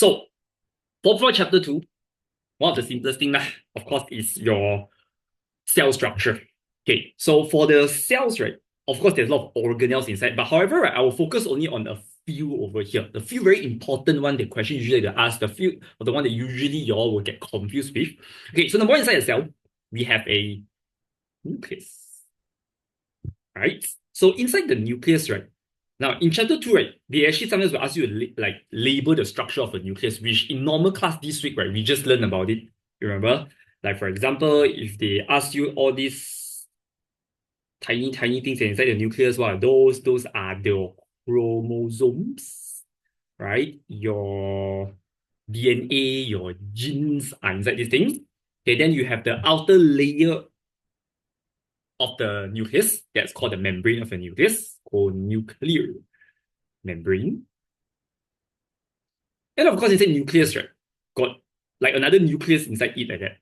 So, for chapter 2, one of the simplest thing, of course, is your cell structure. Okay, so for the cells, right, of course, there's a lot of organelles inside, but however, right, I will focus only on a few over here. The few very important one, the question usually they ask, the few, or the one that usually y'all will get confused with. Okay, so number one, inside the cell, we have a nucleus, right? So inside the nucleus, right, now in chapter 2, right, they actually sometimes will ask you to label the structure of a nucleus, which in normal class this week, right, we just learned about it. You remember? Like for example, if they ask you all these tiny things inside the nucleus, what are those? Those are the chromosomes, right? Your DNA, your genes are inside this thing. Okay, then you have the outer layer of the nucleus. That's called the membrane of the nucleus, called nuclear membrane. And of course, inside nucleus, right, got like another nucleus inside it like that.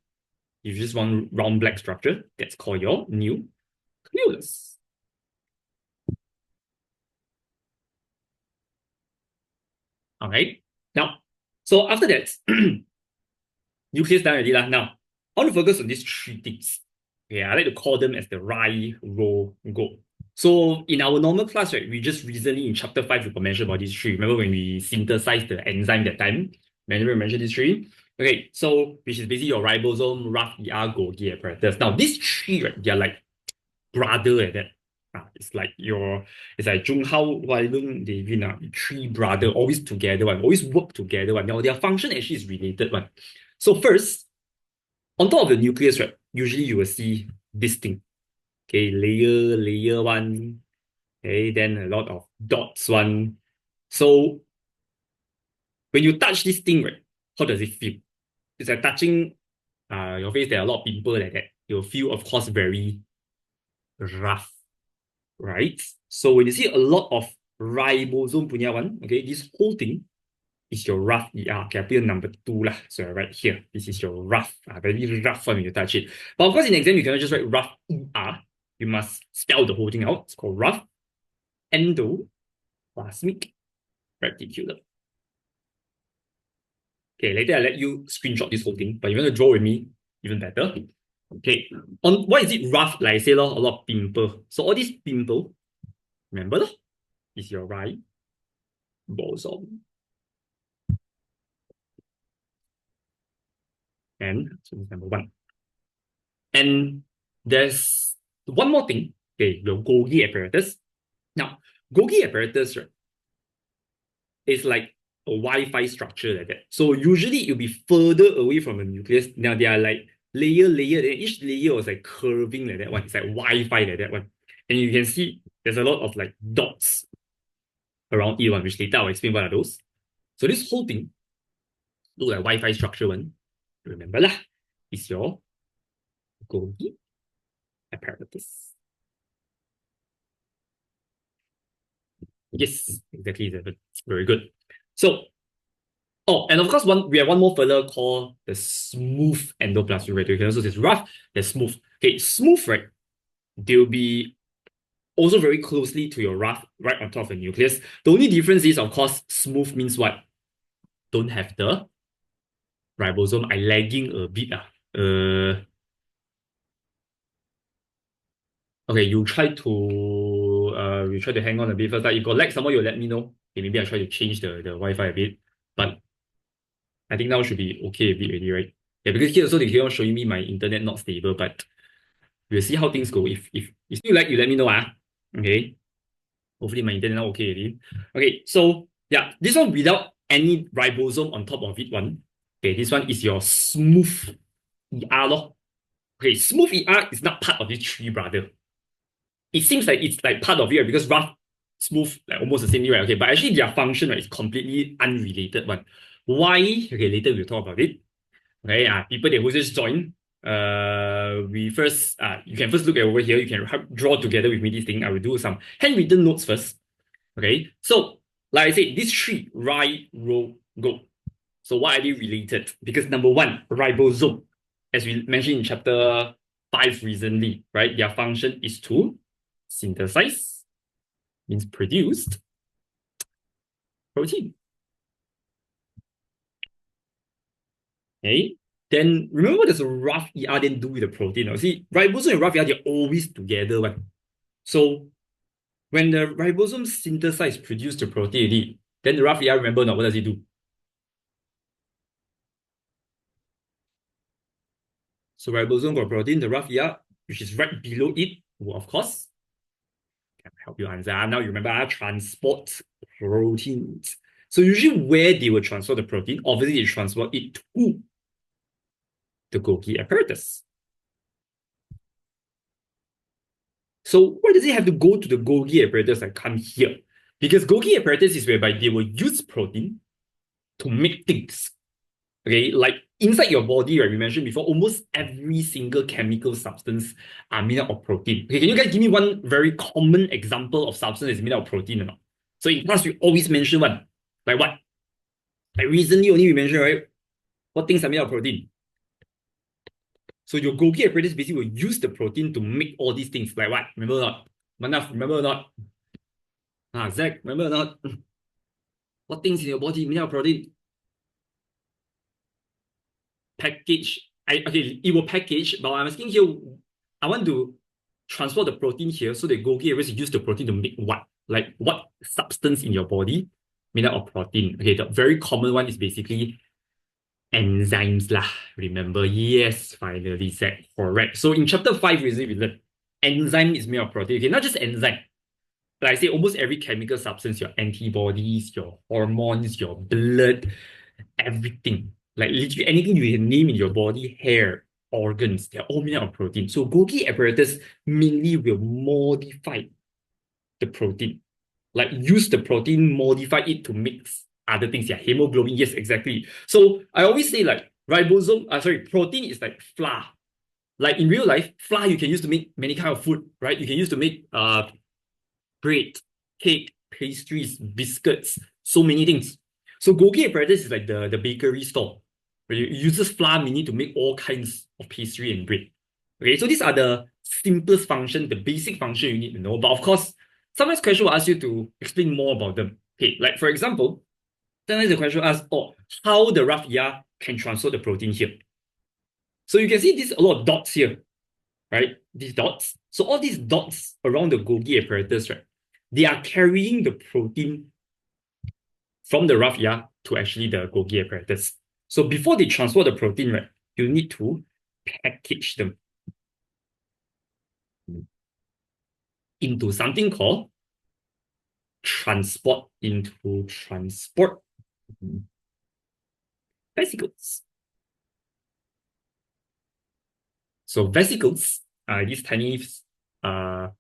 If you just want round black structure, that's called your nucleus. All right. Now, so after that, nucleus done already lah. Now, I want to focus on these three things. Okay, I like to call them as the Rai, Ro, Go. So in our normal class, right, we just recently in chapter 5, we mentioned about these three. Remember when we synthesized the enzyme that time? Remember we mentioned these three? Okay, so which is basically your ribosome, RAF, ER, Golgi apparatus. Now, these three, right, they're like brother like that. It's like Zhong Hao, Wailun, Davin, three brother, always together one, always work together one. Now, their function actually is related one. So first, on top of the nucleus, right, usually you will see this thing. Okay, layer one. Okay, then a lot of dots one. So when you touch this thing, right, how does it feel? It's like touching your face. There are a lot of pimples like that. You'll feel, of course, very rough, right? So when you see a lot of ribosome punya one, okay, this whole thing is your rough ER. Okay, I put number 2 lah. So right here, this is your rough, very rough one when you touch it. But of course, in exam, you cannot just write rough ER. You must spell the whole thing out. It's called rough endoplasmic reticulum. Okay, later I'll let you screenshot this whole thing, but if you want to draw with me, even better. Okay, on why is it rough? Like I say, a lot of pimple. So all these pimple, remember, is your ribosome. And so this is number 1. And there's one more thing. Okay, your Golgi apparatus. Now, Golgi apparatus, right, is like a Wi-Fi structure like that. So usually it'll be further away from the nucleus. Now they are like layer, then each layer was like curving like that one. It's like Wi-Fi like that one. And you can see there's a lot of like dots around it one, which later I'll explain what are those. So this whole thing look like Wi-Fi structure one. Remember lah, it's your Golgi apparatus. Yes, exactly. Very good. So, and of course, we have one more further called the smooth endoplasmic reticulum. So there's rough, there's smooth. Okay, smooth, right? They'll be also very closely to your rough, right on top of the nucleus. The only difference is, of course, smooth means what? Don't have the ribosome. I lagging a bit. Okay, you try to hang on a bit first. If you got lag, someone you let me know. Okay, maybe I try to change the Wi-Fi a bit. But I think now should be okay a bit already, right? Yeah, because here also they keep on showing me my internet not stable, but we'll see how things go. If you still like, you let me know. Okay. Hopefully my internet now okay already. Okay, so yeah, this one without any ribosome on top of it one. Okay, this one is your smooth ER lor. Okay, smooth ER is not part of this three brother. It seems like it's like part of it, right? Because rough, smooth, like almost the same thing, right? Okay, but actually their function, right, is completely unrelated one. Why? Okay, later we'll talk about it. Okay, people that who just join, we first, you can first look at over here. You can draw together with me this thing. I will do some handwritten notes first. Okay, so like I said, these three, ro, go. So why are they related? Because number 1, ribosome, as we mentioned in chapter 5 recently, right? Their function is to synthesize, means produced protein. Okay. Then remember what does a rough ER then do with the protein? Now, see, ribosome and rough ER, they're always together. Right? So when the ribosome synthesize produce the protein, then the rough ER, remember now, what does it do? So ribosome got protein, the rough ER, which is right below it, will of course can help you answer. Now you remember transport proteins. So usually where they will transfer the protein, obviously they transfer it to the Golgi apparatus. So why does it have to go to the Golgi apparatus and come here? Because Golgi apparatus is whereby they will use protein to make things. Okay, like inside your body, right? We mentioned before, almost every single chemical substance are made up of protein. Okay, can you guys give me one very common example of substance that's made up of protein or not? So in class, we always mention one. Like what? Like recently only we mentioned, right? What things are made of protein? So your Golgi apparatus basically will use the protein to make all these things. Like what? Remember or not? Manaf, remember or not? Zach, remember or not? What things in your body made of protein? Package. Okay, it will package, but I'm asking here, I want to transfer the protein here so the Golgi apparatus use the protein to make what? Like what substance in your body made up of protein? Okay, the very common one is basically enzymes lah. Remember, yes, finally, Zach, correct. So in chapter 5, we learned enzyme is made of protein. Okay, not just enzyme. Like I say, almost every chemical substance, your antibodies, your hormones, your blood, everything. Like literally anything you can name in your body, hair, organs, they're all made of protein. So Golgi apparatus mainly will modify the protein. Like use the protein, modify it to mix other things. Yeah, hemoglobin. Yes, exactly. So I always say like protein is like flour. Like in real life, flour you can use to make many kind of food, right? You can use to make bread, cake, pastries, biscuits, so many things. So Golgi apparatus is like the bakery store where it uses flour mainly to make all kinds of pastry and bread. Okay, so these are the simplest function, the basic function you need to know. But of course, sometimes question will ask you to explain more about them. Okay, like for example, sometimes the question asks, oh, how the rough ER can transfer the protein here. So you can see this a lot of dots here, right? These dots. So all these dots around the Golgi apparatus, right? They are carrying the protein from the rough ER to actually the Golgi apparatus. So before they transfer the protein, right, you need to package them into something called transport vesicles. So vesicles are these tiny what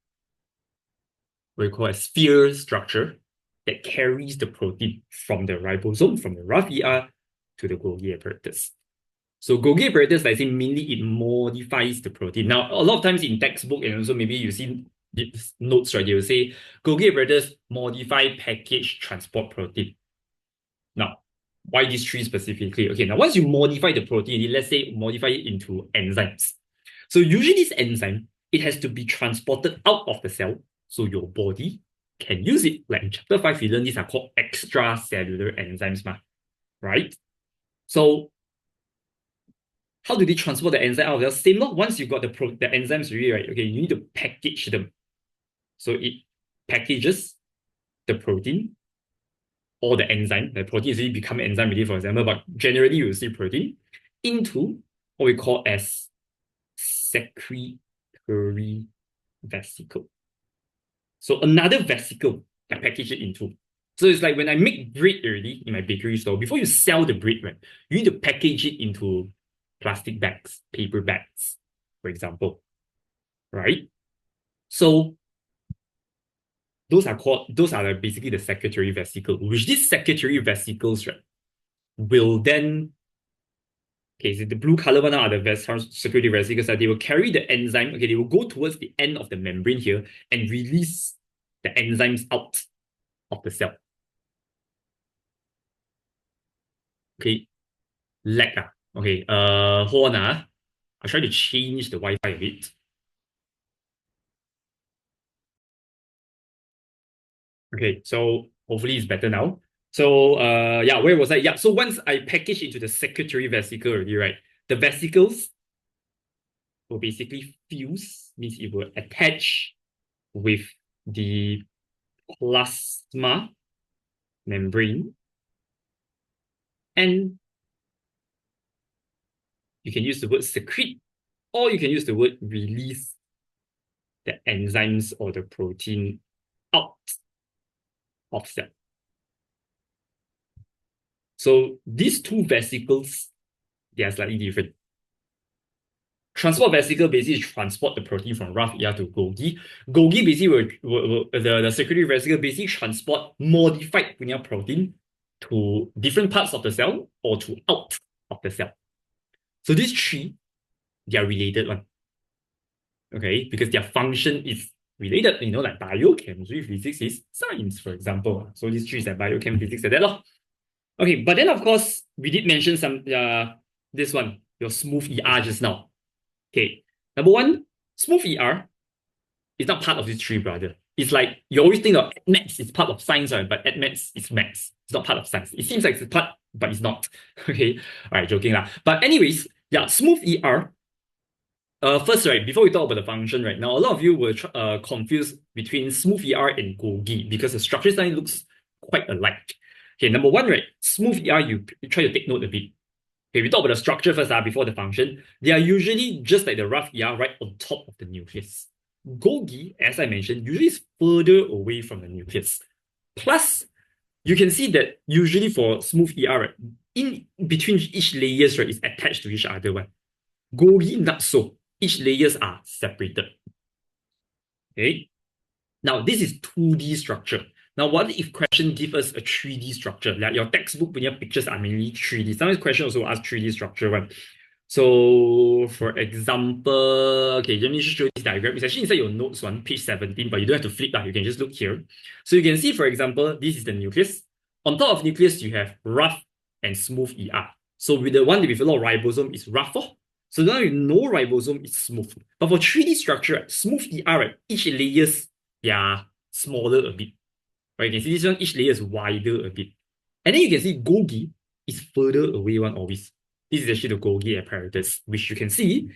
we call a sphere structure that carries the protein from the ribosome, from the rough ER to the Golgi apparatus. So Golgi apparatus, like I say, mainly it modifies the protein. Now, a lot of times in textbook and also maybe you've seen notes, right? They will say Golgi apparatus modify, package, transport protein. Now, why these three specifically? Okay, now once you modify the protein, let's say modify it into enzymes. So usually this enzyme, it has to be transported out of the cell so your body can use it. Like in chapter 5, we learned these are called extracellular enzymes, right? So how do they transfer the enzyme out of the cell? Same, not once you got the enzymes already, right? Okay, you need to package them. So it packages the protein or the enzyme. The protein is really become enzyme already, for example, but generally you will see protein into what we call as secretory vesicle. So another vesicle I package it into. So it's like when I make bread already in my bakery store, before you sell the bread, right, you need to package it into plastic bags, paper bags, for example, right? So those are basically the secretory vesicle, which these secretory vesicles, right, will then, okay, so the blue color one are the secretory vesicles, they will carry the enzyme, okay, they will go towards the end of the membrane here and release the enzymes out of the cell. Okay, lag. Okay, hold on. I'll try to change the Wi-Fi a bit. Okay, so hopefully it's better now. So yeah, where was I? Yeah, so once I package into the secretory vesicle already, right? The vesicles will basically fuse, means it will attach with the plasma membrane, and you can use the word secrete, or you can use the word release the enzymes or the protein out of cell. So these two vesicles, they are slightly different. Transport vesicle basically transport the protein from rough ER to Golgi. Golgi basically the secretory vesicle basically transport modified punya protein to different parts of the cell or to out of the cell. So these three, they are related one. Okay, because their function is related, like biochemistry, physics is science, for example. So these three is like biochem, physics, like that. Okay, but then of course, we did mention some this one, your smooth ER just now. Okay, number one, smooth ER is not part of these three, brother. It's like you always think of maths is part of science, right? But maths is maths. It's not part of science. It seems like it's part, but it's not. Okay, all right, joking lah. But anyways, yeah, smooth ER. First, right, before we talk about the function, right, now a lot of you will confuse between smooth ER and Golgi because the structure design looks quite alike. Okay, number one, right, smooth ER, you try to take note a bit. Okay, we talk about the structure first before the function. They are usually just like the rough ER right on top of the nucleus. Golgi, as I mentioned, usually is further away from the nucleus. Plus, you can see that usually for smooth ER, right, in between each layers, right, is attached to each other one. Golgi, not so. Each layers are separated. Okay. Now, this is 2D structure. Now, what if question give us a 3D structure? Like your textbook when your pictures are mainly 3D. Sometimes question also ask 3D structure one. So, for example, okay, let me just show this diagram. It's actually inside your notes one, page 17, but you don't have to flip that. You can just look here. So you can see, for example, this is the nucleus. On top of nucleus, you have rough and smooth ER. So with the one with a lot of ribosome is rough. So now you know ribosome is smooth. But for 3D structure, smooth ER, right, each layers, they are smaller a bit. Right, you can see this one, each layer is wider a bit. And then you can see Golgi is further away one always. This is actually the Golgi apparatus, which you can see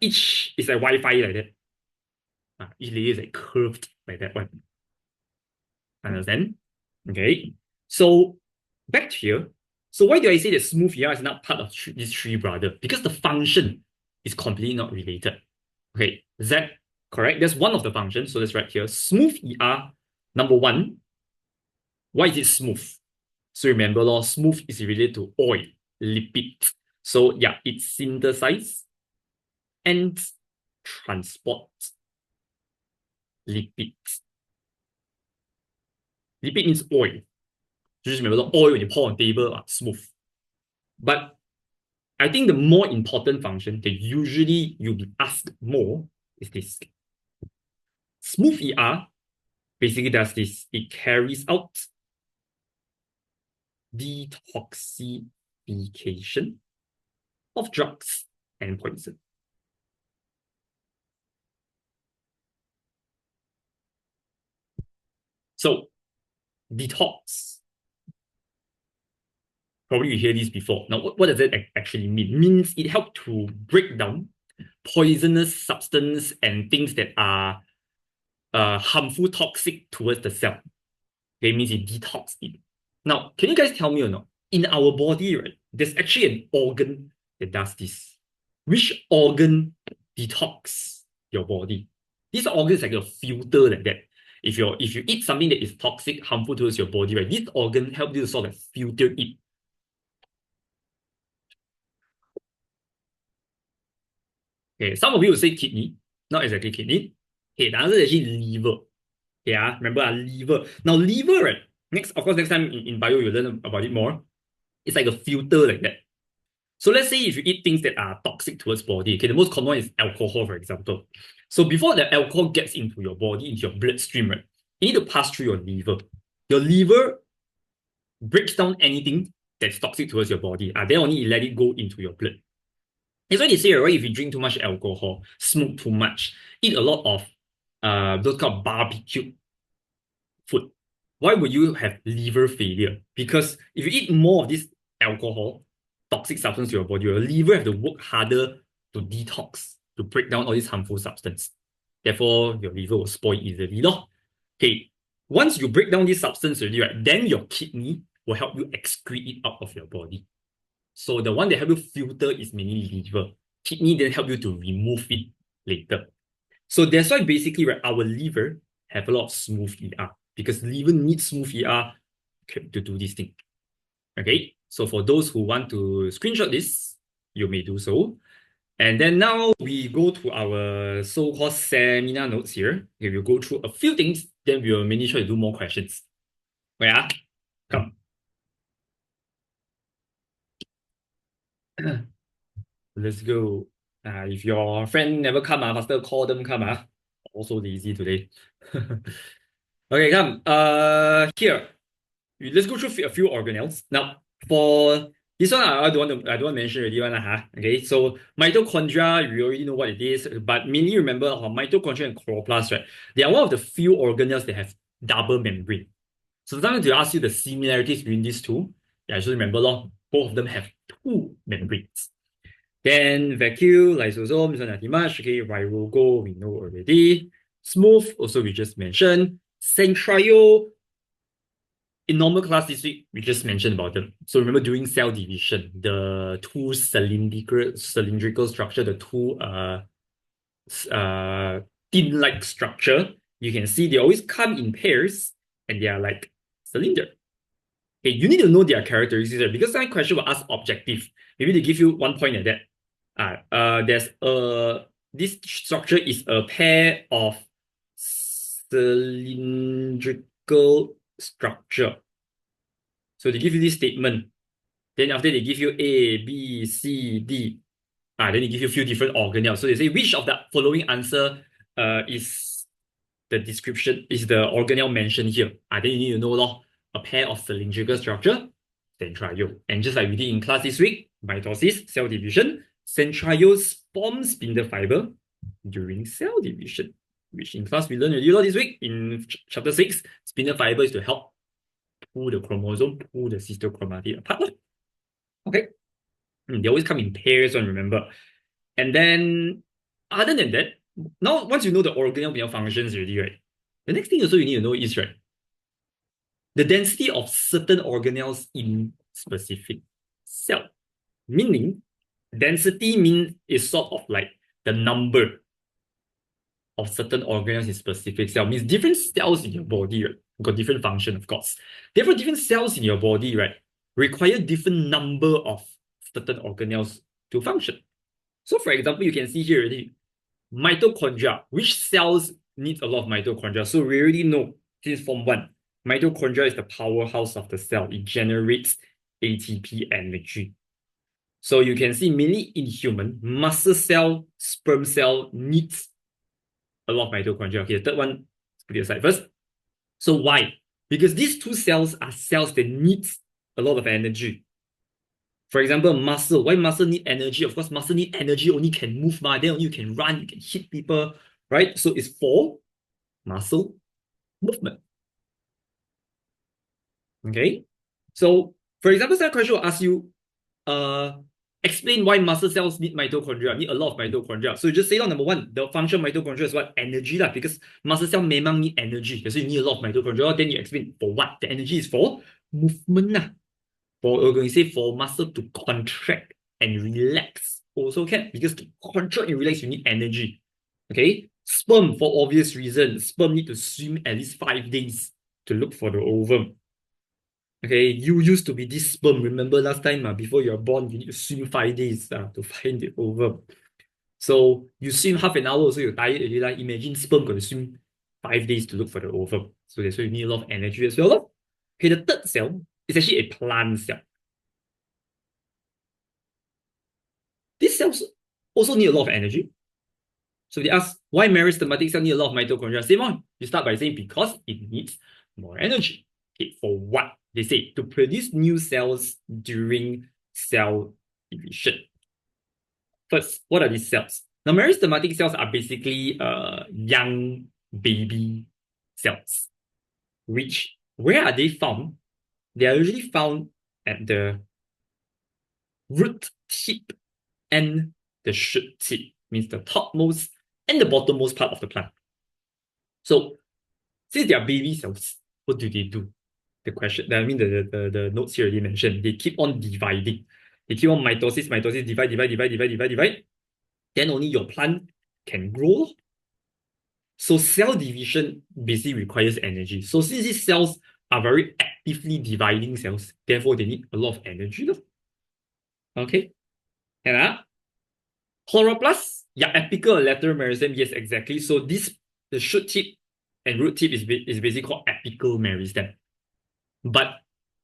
each is like Wi-Fi like that. Each layer is like curved like that one. Understand? Okay. So back to here. So why do I say that smooth ER is not part of these three, brother? Because the function is completely not related. Okay, is that correct? That's one of the functions. So let's write here. Smooth ER, number one. Why is it smooth? So remember, smooth is related to oil, lipid. So yeah, it synthesizes and transports lipids. Lipid means oil. Just remember the oil when you pour on table are smooth. But I think the more important function that usually you'll be asked more is this. Smooth ER basically does this. It carries out detoxification of drugs and poison. So, detox. Probably you hear this before. Now, what does it actually mean? It means it helps to break down poisonous substance and things that are harmful, toxic towards the cell. Okay, it means it detox it. Now, can you guys tell me or not? In our body, right, there's actually an organ that does this. Which organ detox your body? This organ is like a filter like that. If you eat something that is toxic, harmful towards your body, right, this organ helps you to sort of filter it. Okay, some of you will say kidney, not exactly kidney. Okay, the answer is actually liver. Yeah, remember liver. Now, liver, right? Of course, next time in bio, you'll learn about it more. It's like a filter like that. So let's say if you eat things that are toxic towards body, okay, the most common one is alcohol, for example. So before the alcohol gets into your body, into your bloodstream, right, you need to pass through your liver. Your liver breaks down anything that's toxic towards your body. Then only you let it go into your blood. That's why they say, right, if you drink too much alcohol, smoke too much, eat a lot of those kind of barbecue food. why would you have liver failure? Because if you eat more of this alcohol, toxic substance to your body, your liver have to work harder to detox, to break down all these harmful substance. Therefore, your liver will spoil easily. Okay, once you break down this substance already, right, then your kidney will help you excrete it out of your body. So the one that help you filter is mainly liver. Kidney then help you to remove it later. So that's why basically, right, our liver have a lot of smooth ER because liver needs smooth ER to do this thing. Okay, so for those who want to screenshot this, you may do so. And then now we go to our so-called seminar notes here. Okay, we'll go through a few things, then we will mainly try to do more questions. Where? Come. Let's go. If your friend never come, faster call them come. Also lazy today. Okay, come. Here. Let's go through a few organelles. Now, for this one, I don't want to mention already one. Okay, so mitochondria, we already know what it is, but mainly remember mitochondria and chloroplast, right? They are one of the few organelles that have double membrane. So sometimes they ask you the similarities between these two. Yeah, just remember, both of them have two membranes. Then vacuole, lysosome, this one nothing much. Okay, virogo, we know already. Smooth, also we just mentioned. Centriole, in normal class this week, we just mentioned about them. So remember during cell division, the two cylindrical structure, the two thin-like structure, you can see they always come in pairs and they are like cylinder. Okay, you need to know their characteristics because some question will ask objective. Maybe they give you 1 point like that. This structure is a pair of cylindrical structure. So they give you this statement. Then after they give you A, B, C, D. Then they give you a few different organelles. So they say which of the following answer is the description, is the organelle mentioned here. Then you need to know a pair of cylindrical structure, centriole. And just like we did in class this week, mitosis, cell division, centrioles form spindle fiber during cell division, which in class we learned already this week in chapter 6. Spindle fiber is to help pull the chromosome, pull the sister chromatid apart. Okay. They always come in pairs, remember. And then, other than that, now once you know the organelle functions already, right? The next thing also you need to know is, right, the density of certain organelles in specific cell. Meaning, density means is sort of like the number of certain organelles in specific cell. Means different cells in your body, right, got different function, of course. Therefore, different cells in your body, right, require different number of certain organelles to function. So, for example, you can see here already, mitochondria. Which cells need a lot of mitochondria? So we already know since Form 1, mitochondria is the powerhouse of the cell. It generates ATP energy. So you can see mainly in human, muscle cell, sperm cell needs a lot of mitochondria. Okay, the third one, let's put it aside first. So why? Because these two cells are cells that need a lot of energy. For example, muscle. Why muscle need energy? Of course, muscle need energy, only can move, then only you can run, you can hit people, right? So it's for muscle movement. Okay? So, for example, some question will ask you, explain why muscle cells need mitochondria, need a lot of mitochondria. So you just say, number one, the function of mitochondria is what? Energy, because muscle cell memang need energy. So you need a lot of mitochondria. Then you explain for what? The energy is for movement. We're going to say for muscle to contract and relax also can, because to contract and relax you need energy. Okay, sperm, for obvious reasons, sperm need to swim at least 5 days to look for the ovum. Okay, you used to be this sperm. Remember last time before you're born, you need to swim 5 days to find the ovum. So you swim half an hour, so you're tired already. Like imagine sperm going to swim 5 days to look for the ovum. So that's why you need a lot of energy as well. Okay, the third cell is actually a plant cell. These cells also need a lot of energy. So they ask, why meristematic cell need a lot of mitochondria? Same on. You start by saying because it needs more energy. Okay, for what? They say to produce new cells during cell division. First, what are these cells? Now, meristematic cells are basically young baby cells, which Where are they found? They are usually found at the root tip and the shoot tip, means the topmost and the bottommost part of the plant. So, since they are baby cells, what do? The question, I mean, the notes here already mentioned, they keep on dividing. They keep on mitosis, divide. Then only your plant can grow. So cell division basically requires energy. So since these cells are very actively dividing cells, therefore they need a lot of energy. Okay. And chloroplast, yeah, apical or lateral meristem, yes, exactly. So the shoot tip and root tip is basically called apical meristem. But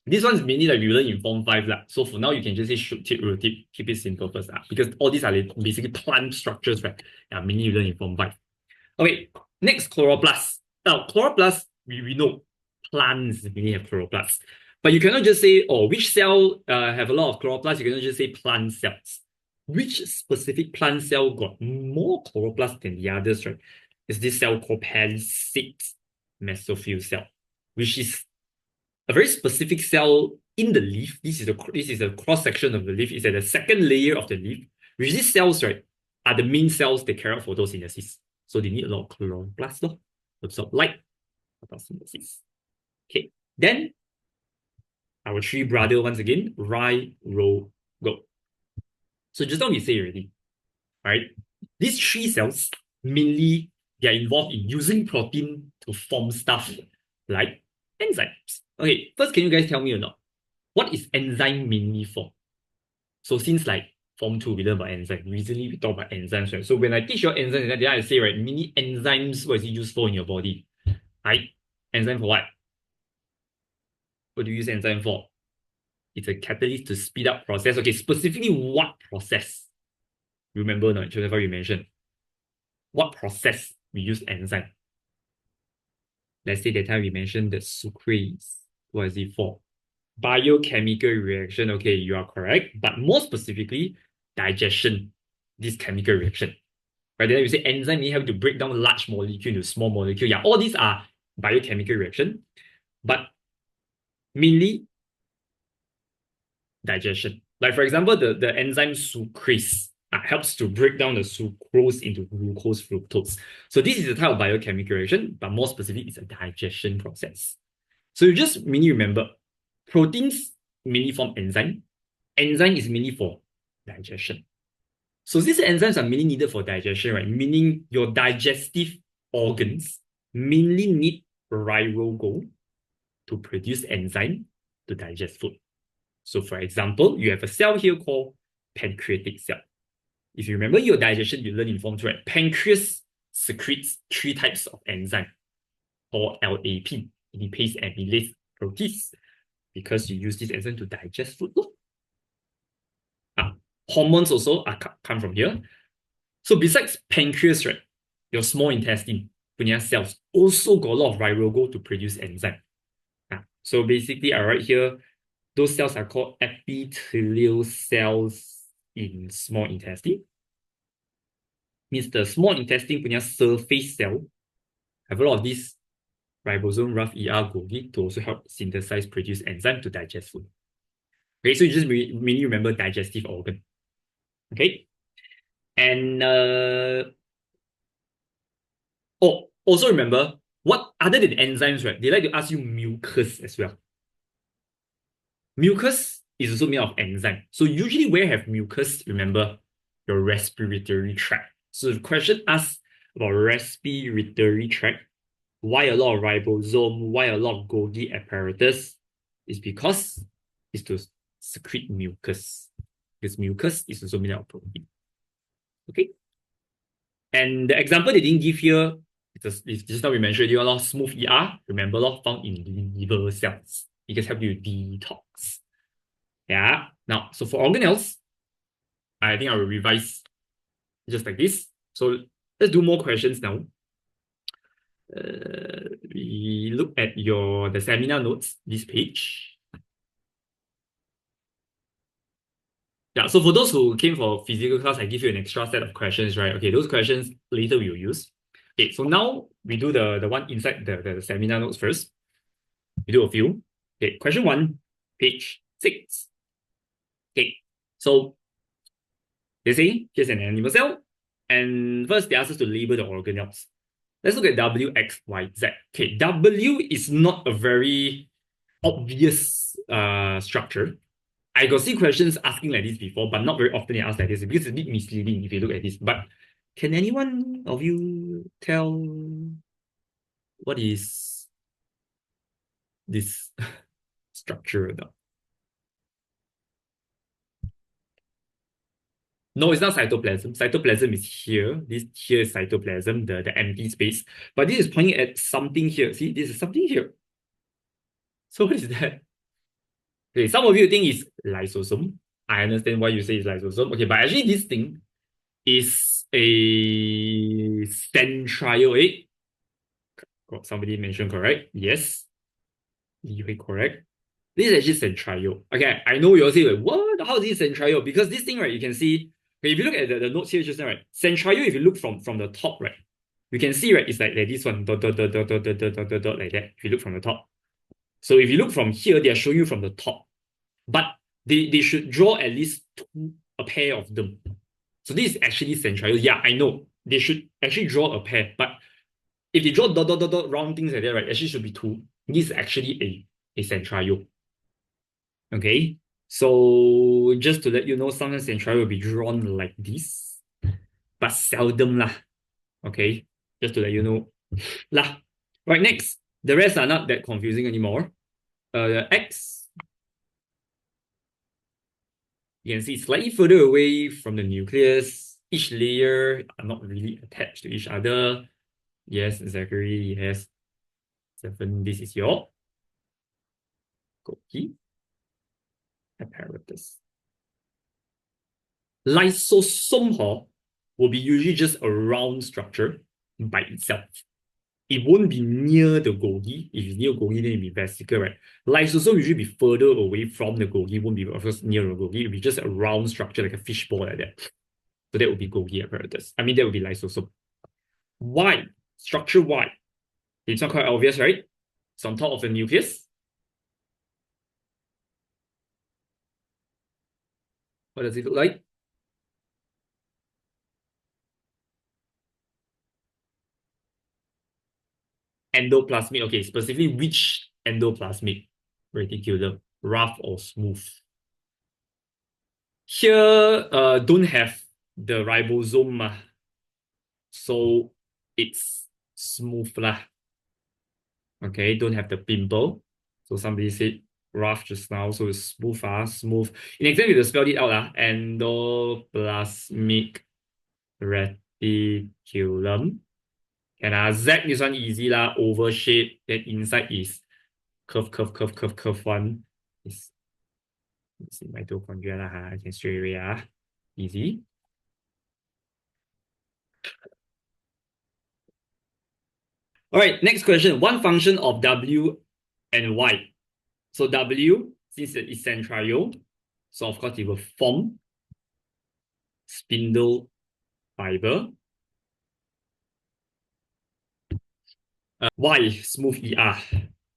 this one's mainly like we learn in Form 5. So for now, you can just say shoot tip, root tip, keep it simple first. Because all these are basically plant structures, right? Yeah, mainly you learn in Form 5. Okay, next, chloroplast. Now, chloroplast, we know plants mainly have chloroplast. But you cannot just say, oh, which cell have a lot of chloroplast? You cannot just say plant cells. Which specific plant cell got more chloroplast than the others, right? Is this cell called palisade mesophyll cell, which is a very specific cell in the leaf. This is a cross section of the leaf. It's at the second layer of the leaf, which these cells, right, are the main cells that carry out photosynthesis. So they need a lot of chloroplast to absorb light, photosynthesis. Okay, then our three brother once again, rye, row, go. So just now we say already, right? These three cells mainly they are involved in using protein to form stuff like enzymes. Okay, first can you guys tell me or not? What is enzyme mainly for? So since like Form 2, we learn about enzymes. Recently, we talk about enzymes, right? So when I teach you enzymes, then I say, right, mini enzymes, what is it used for in your body? Right? Enzyme for what? What do you use enzyme for? It's a catalyst to speed up process. Okay, specifically what process? Remember, no, whatever you mentioned. What process we use enzyme? Let's say that time we mentioned the sucrase. What is it for? Biochemical reaction. Okay, you are correct. But more specifically, digestion, this chemical reaction. Right? Then we say enzyme may have to break down large molecule into small molecule. Yeah, all these are biochemical reaction, but mainly digestion. Like for example, the enzyme sucrase helps to break down the sucrose into glucose, fructose. So this is a type of biochemical reaction, but more specific, it's a digestion process. So you just mainly remember, proteins mainly form enzyme. Enzyme is mainly for digestion. So these enzymes are mainly needed for digestion, right? Meaning your digestive organs mainly need ribosome to produce enzyme to digest food. So for example, you have a cell here called pancreatic cell. If you remember your digestion, you learn in Form 2, right? Pancreas secretes 3 types of enzyme called LAP, lipase, amylase, protease, because you use this enzyme to digest food. Hormones also come from here. So besides pancreas, right, your small intestine, punya cells, also got a lot of ribosome to produce enzyme. So basically, I write here, those cells are called epithelial cells in small intestine. Means the small intestine punya surface cell have a lot of this ribosome, rough Golgi, to also help synthesize, produce enzyme to digest food. Okay, so you just mainly remember digestive organ. Okay, and also remember, what other than enzymes, right? They like to ask you mucus as well. Mucus is also made of enzyme. So usually where have mucus, remember, your respiratory tract. So the question asks about respiratory tract, why a lot of ribosome, why a lot of Golgi apparatus, is because it's to secrete mucus. Because mucus is also made of protein. Okay? And the example they didn't give here, it's just now we mentioned, you smooth ER, remember, found in liver cells. It can help you detox. Yeah. Now, so for organelles, I think I will revise just like this. So let's do more questions now. We look at the seminar notes, this page. Yeah, so for those who came for physical class, I give you an extra set of questions, right? Okay, those questions later we will use. Okay, so now we do the one inside the seminar notes first. We do a few. Okay, question 1, page 6. Okay, so they say here's an animal cell, and first they ask us to label the organelles. Let's look at W, X, Y, Z. Okay, W is not a very obvious structure. I got see questions asking like this before, but not very often they ask like this because it's a bit misleading if you look at this. But can anyone of you tell what is this structure though? No, it's not cytoplasm. Cytoplasm is here. This here is cytoplasm, the empty space. But this is pointing at something here. See, this is something here. So what is that? Okay, some of you think it's lysosome. I understand why you say it's lysosome. Okay, but actually this thing is a centrioid. Somebody mentioned correct. Yes. You correct. This is actually centrioid. Okay, I know you'll say, like, what? How is this centrioid? Because this thing, right, you can see, okay, if you look at the notes here just now, right, centrioid, if you look from the top, right, you can see, right, it's like this one, dot, dot, dot, dot, dot, dot, dot, dot, dot, like that, if you look from the top. So if you look from here, they are showing you from the top. But they should draw at least a pair of them. So this is actually centrioid. Yeah, I know. They should actually draw a pair. But if they draw dot, dot, dot, dot, round things like that, right, actually should be two. This is actually a centrioid. Okay, so just to let you know, sometimes centrioid will be drawn like this, but seldom lah. Okay, just to let you know lah. Right, next, the rest are not that confusing anymore. X, you can see slightly further away from the nucleus. Each layer are not really attached to each other. Yes, Zachary, yes. Seven, this is your Golgi apparatus. Lysosome will be usually just a round structure by itself. It won't be near the Golgi. If it's near Golgi, then it'll be vesicle, right? Lysosome usually be further away from the Golgi, won't be of course near the Golgi. It'll be just a round structure like a fishbowl like that. So that would be Golgi apparatus. I mean, that would be lysosome. Y, structure Y. It's not quite obvious, right? It's on top of the nucleus. What does it look like? Endoplasmic. Okay, specifically which endoplasmic reticulum? Rough or smooth? Here, don't have the ribosome. So it's smooth lah. Okay, don't have the pimple. So somebody said rough just now, so it's smooth, smooth. In exam, you have to spell it out, endoplasmic reticulum. And Z, this one easy lah, oval shape. Then inside is curve one. It's mitochondria lah, I can straight away easy. All right, next question. One function of W and Y. So W, since it is centrioid, so of course it will form spindle fiber. Y, smooth ER.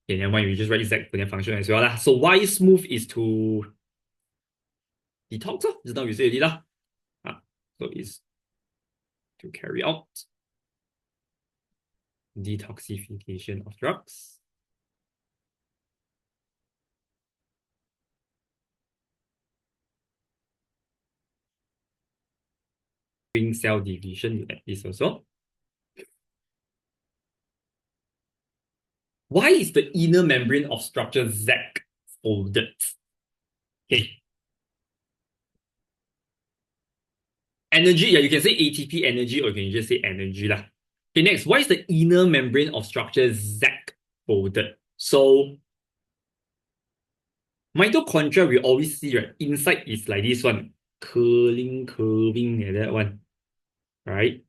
Okay, never mind, we just write Z for the function as well lah. So Y smooth is to detox, just now you say it lah. So it's to carry out detoxification of drugs. Cell division, you add this also. Why is the inner membrane of structure Z folded? Okay. Energy, yeah, you can say ATP energy or you can just say energy lah. Okay, next, why is the inner membrane of structure Z folded? So mitochondria, we always see, right? Inside is like this one, curving like that one, right?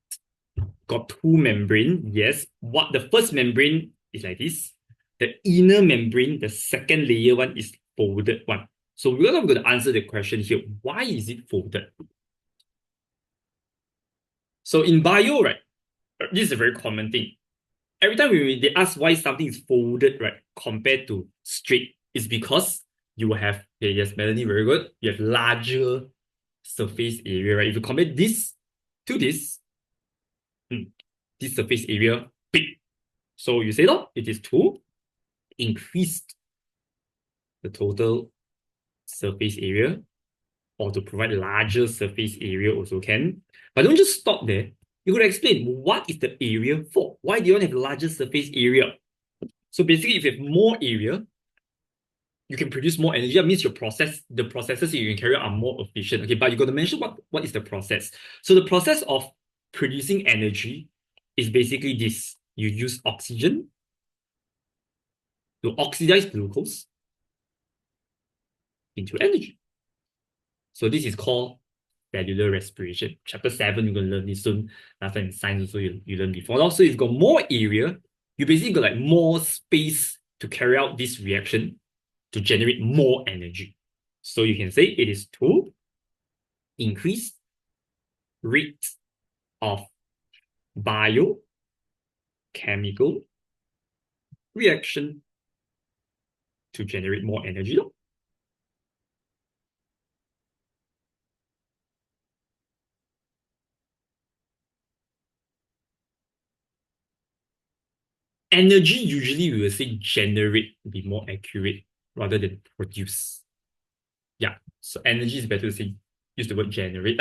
Got two membrane, yes. What the first membrane is like this. The inner membrane, the second layer one is folded one. So we're going to answer the question here. Why is it folded? So in bio, right, this is a very common thing. every time they ask why something is folded, right, compared to straight, it's because you will have, okay, yes, Melanie, very good. You have larger surface area, right? If you compare this to this, this surface area big. So you say, no, it is to increase the total surface area or to provide larger surface area also can. But don't just stop there. You could explain what is the area for? Why do you want to have larger surface area? So basically, if you have more area, you can produce more energy. That means the processes you can carry out are more efficient. Okay, but you got to mention what is the process. So the process of producing energy is basically this. You use oxygen to oxidize glucose into energy. So this is called cellular respiration. Chapter 7, you're going to learn this soon. After in science also, you learned before. Also, if you've got more area, you basically got like more space to carry out this reaction to generate more energy. So you can say it is to increase rate of biochemical reaction to generate more energy. Energy, usually we will say generate to be more accurate rather than produce. Yeah, so energy is better to say, use the word generate.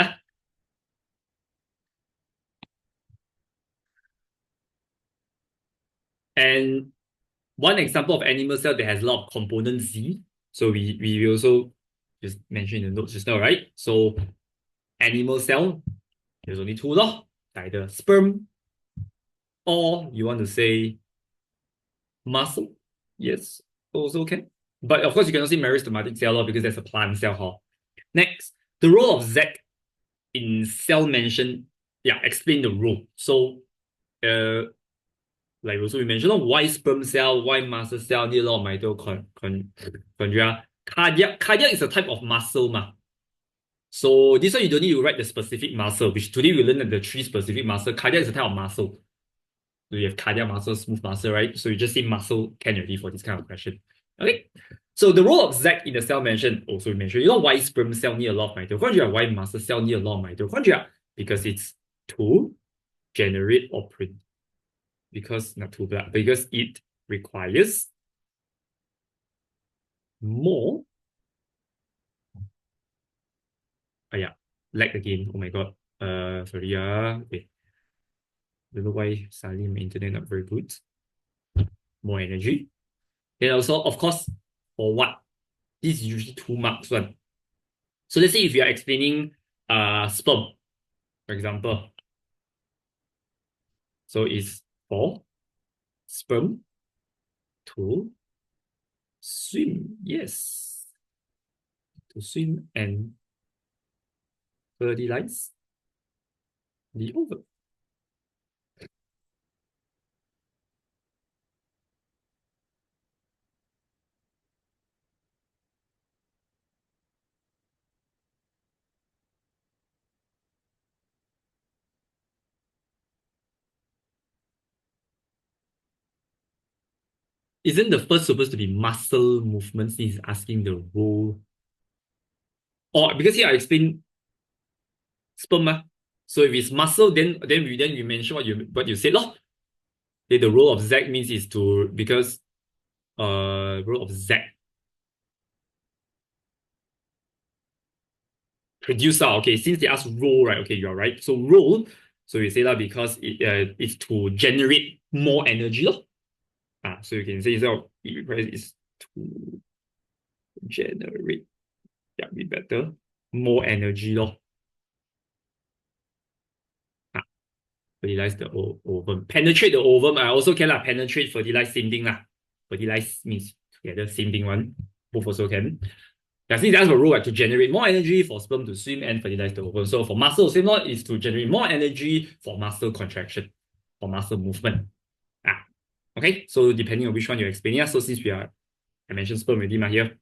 And one example of animal cell that has a lot of component Z. So we also just mentioned in the notes just now, right? So animal cell, there's only two law, either sperm or you want to say muscle. Yes, also can. But of course, you cannot say meristematic cell because that's a plant cell. Huh? Next, the role of Z in cell mention. Yeah, explain the role. So, like also we mentioned, why sperm cell, why muscle cell need a lot of mitochondria. Cardiac is a type of muscle, ma. So this one you don't need to write the specific muscle, which today we learned that the three specific muscle. Cardiac is a type of muscle. So you have cardiac muscle, smooth muscle, right? So you just say muscle can already for this kind of question. Okay. So the role of Z in the cell mentioned, also we mentioned, you know why sperm cell need a lot of mitochondria, why muscle cell need a lot of mitochondria? Because it's to generate or produce. Because it requires more. Oh yeah, lag again. Oh my god. Sorry. Okay. Don't know why suddenly my internet not very good. More energy. Then also, of course, for what? This is usually 2 marks one. So let's say if you are explaining sperm, for example. So it's for sperm to swim. Yes. To swim and fertilize the ovum. Isn't the first supposed to be muscle movements? He's asking the role. Or because here I explain sperm. So if it's muscle, then we mention what you said. Then the role of Z means is to because role of Z producer. Okay, since they ask role, right? Okay, you're right. So role, so you say that because it's to generate more energy. So you can say so it requires to generate, yeah, be better, more energy. Fertilize the ovum. Penetrate the ovum. I also can penetrate, fertilize, same thing Fertilize means together, same thing one. Both also can. I think that's a rule, to generate more energy for sperm to swim and fertilize the ovum. So for muscle, same law is to generate more energy for muscle contraction, for muscle movement. Okay, so depending on which one you're explaining. So since I mentioned sperm already here.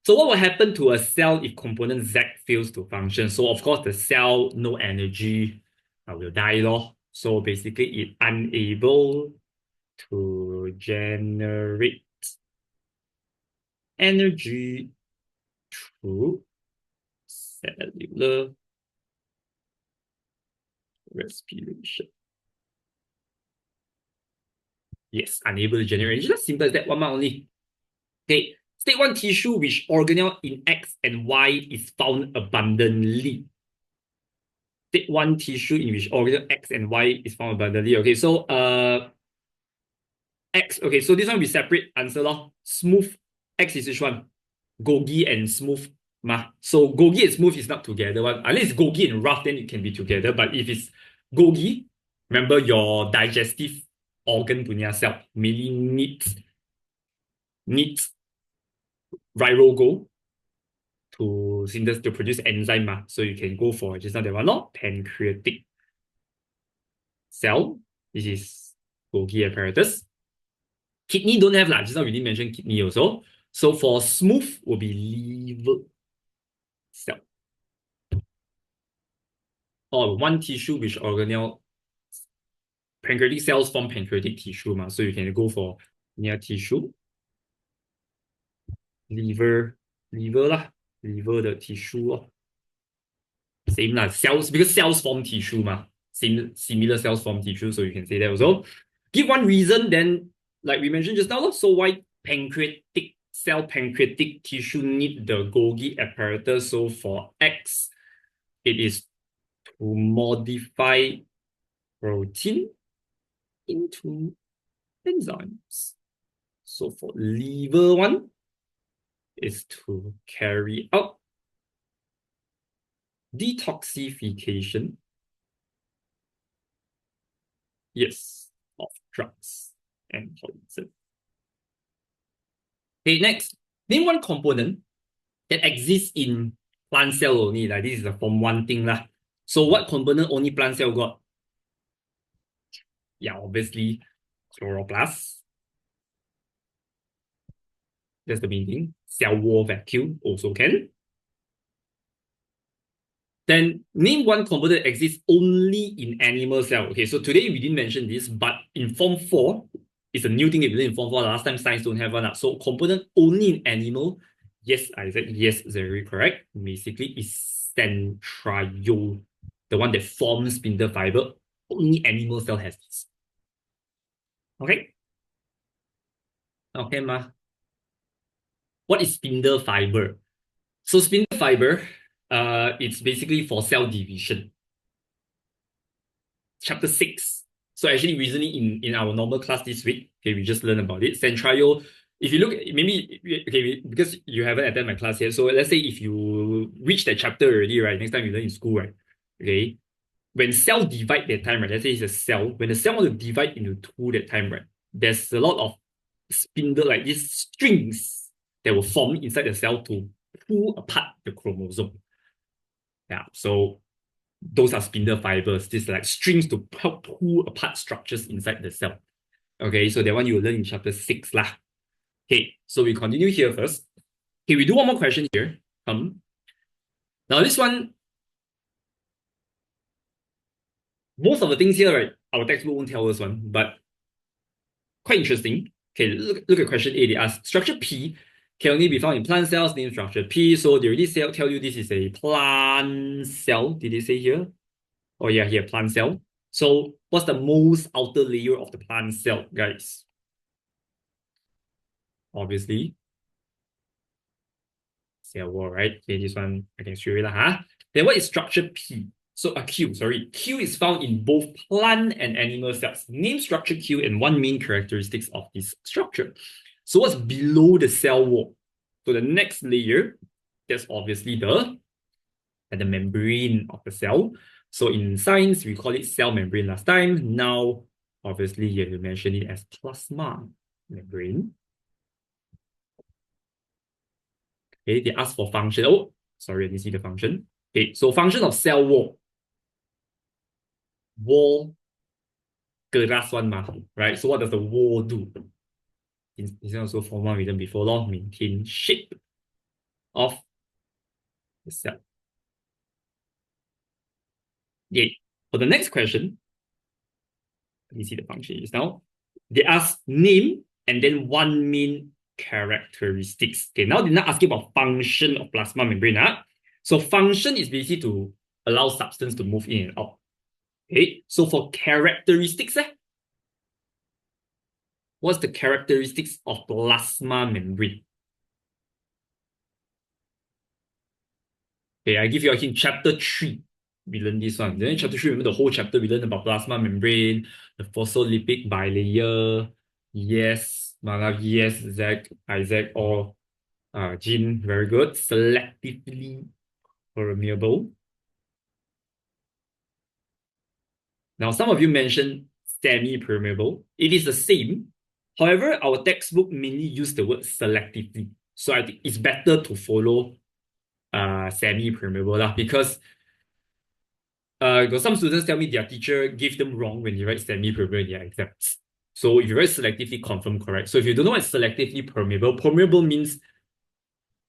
So what will happen to a cell if component Z fails to function? So of course the cell, no energy, will die. So basically, it unable to generate energy through cellular respiration. Yes, unable to generate energy. Just simple as that, one mark only. Okay, state one tissue which organelle in X and Y is found abundantly. State one tissue in which organelle X and Y is found abundantly. Okay, so X. Okay, so this one we separate answer lor. Smooth. X is which one? Golgi and smooth. Ma. So Golgi and smooth is not together one. Unless it's Golgi and rough, then it can be together. But if it's Golgi, remember your digestive organ punya cell mainly needs Rirogo to synthesize to produce enzyme. So you can go for just now that one, no? Pancreatic cell. This is Golgi apparatus. Kidney don't have lah. Just now we didn't mention kidney also. So for smooth will be liver cell. Or one tissue which organelle pancreatic cells form pancreatic tissue. So you can go for near tissue. Liver lah. Liver the tissue. Same lah. Cells, because cells form tissue. Similar cells form tissue. So you can say that also. Give one reason, then, like we mentioned just now. So why pancreatic tissue need the Golgi apparatus? So for X, it is to modify protein into enzymes. So for liver one is to carry out detoxification, yes, of drugs and poison. Okay, next, name one component that exists in plant cell only. Like this is the form one thing lah. So what component only plant cell got? Yeah, obviously chloroplast. That's the main thing. Cell wall vacuole also can. Then name one component that exists only in animal cell. Okay, so today we didn't mention this, but in Form 4, it's a new thing that we learned in Form 4. Last time science don't have one. So component only in animal. Yes, I said yes, very correct. Basically, is centriole, the one that forms spindle fiber. Only animal cell has this. Okay? Okay, ma. What is spindle fiber? So spindle fiber, it's basically for cell division. Chapter 6. So actually recently in our normal class this week, okay, we just learned about it. Centriole, if you look, maybe, okay, because you haven't attended my class yet, so let's say if you reach that chapter already, right, next time you learn in school, right, okay, when cell divide that time, right, let's say it's a cell, when the cell want to divide into two that time, right, there's a lot of spindle, like these strings that will form inside the cell to pull apart the chromosome. Yeah, so those are spindle fibers. These are like strings to help pull apart structures inside the cell. Okay, so that one you will learn in chapter 6 lah. Okay, so we continue here first. Okay, we do one more question here. Now this one, most of the things here, right, our textbook won't tell us one, but quite interesting. Okay, look at question A. They ask, structure P can only be found in plant cells, name structure P. So they already tell you this is a plant cell. Did they say here? Oh yeah, here, plant cell. So what's the most outer layer of the plant cell, guys? Obviously, cell wall, right? Okay, this one I can show you lah. Then what is structure P? So Q, sorry. Q is found in both plant and animal cells. Name structure Q and one main characteristics of this structure. So what's below the cell wall? So the next layer, that's obviously the membrane of the cell. So in science, we call it cell membrane last time. Now, obviously, you have to mention it as plasma membrane. Okay, they ask for function. Oh, sorry, I didn't see the function. Okay, so function of cell wall. Wall, keras one ma, right? So what does the wall do? It's also form one written before law, maintain shape of the cell. Okay, for the next question, You see the function is now. They ask name and then one main characteristics. Okay, now they're not asking about function of plasma membrane. So function is basically to allow substance to move in and out. Okay, so for characteristics, what's the characteristics of plasma membrane? Okay, I give you a hint. Chapter 3, we learn this one. Then chapter 3, remember the whole chapter, we learn about plasma membrane, the phospholipid bilayer. Yes, Malav, yes, Zach, Isaac, or Jin, very good. Selectively permeable. Now, some of you mentioned semi-permeable. It is the same. However, our textbook mainly use the word selectively. So I think it's better to follow semi-permeable because got some students tell me their teacher gave them wrong when they write semi-permeable in their exams. So if you write selectively, confirm correct. So if you don't know what selectively permeable, permeable means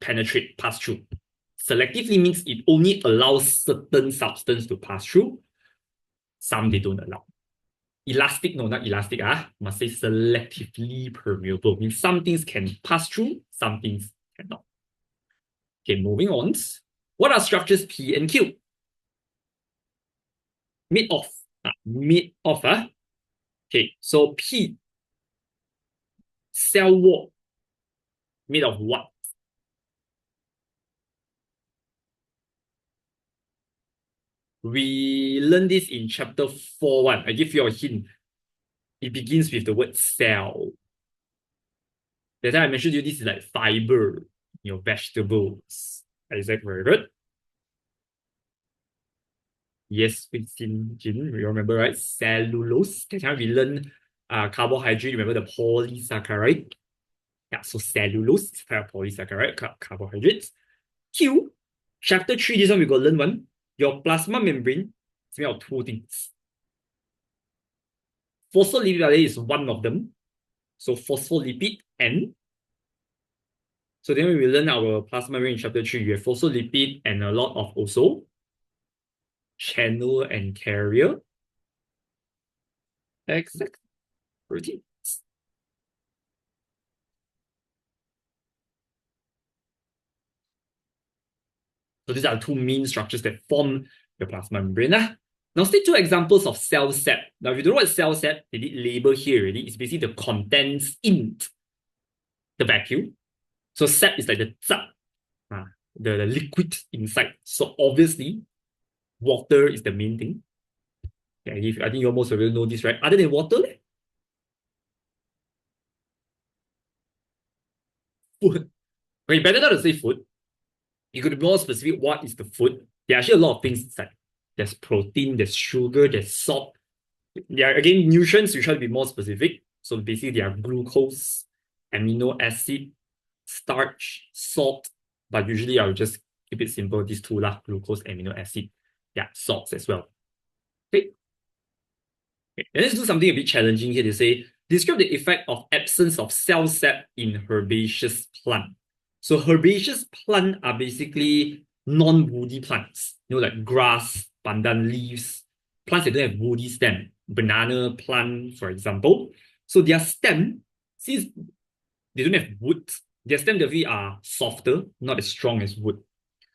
penetrate, pass through. Selectively means it only allows certain substance to pass through. Some they don't allow. Elastic, no, not elastic, must say selectively permeable. Means some things can pass through, some things cannot. Okay, moving on. What are structures P and Q? Made of. Made of. Okay, so P, cell wall, made of what? We learned this in chapter 4.1. I give you a hint. It begins with the word cell. That time I mentioned to you this is like fiber, your vegetables. Isaac, very good. Yes, Jin, you remember, right? Cellulose. That time we learned carbohydrate, remember the polysaccharide? Yeah, so cellulose is kind of polysaccharide, carbohydrates. Q, chapter 3, this one we got learn one. Your plasma membrane is made of two things. Phospholipid is one of them. So phospholipid and so then when we learn our plasma membrane in chapter 3, you have phospholipid and a lot of also channel and carrier. Exact proteins. So these are two main structures that form the plasma membrane. Now, see two examples of cell sap. Now, if you don't know what cell sap, they did label here already. It's basically the contents in the vacuum. So sap is like the zap, the liquid inside. So obviously, water is the main thing. Yeah, I think you almost already know this, right? Other than water, food. Okay, better not to say food. You could be more specific. What is the food? There are actually a lot of things inside. There's protein, there's sugar, there's salt. Yeah, again, nutrients, you try to be more specific. So basically, they are glucose, amino acid, starch, salt. But usually, I'll just keep it simple. These two lah, glucose, amino acid. Yeah, salts as well. Okay. And let's do something a bit challenging here. They say, describe the effect of absence of cell sap in herbaceous plant. So herbaceous plant are basically non-woody plants. Like grass, pandan leaves, plants that don't have woody stem. Banana plant, for example. So their stem, since they don't have wood, their stem definitely are softer, not as strong as wood.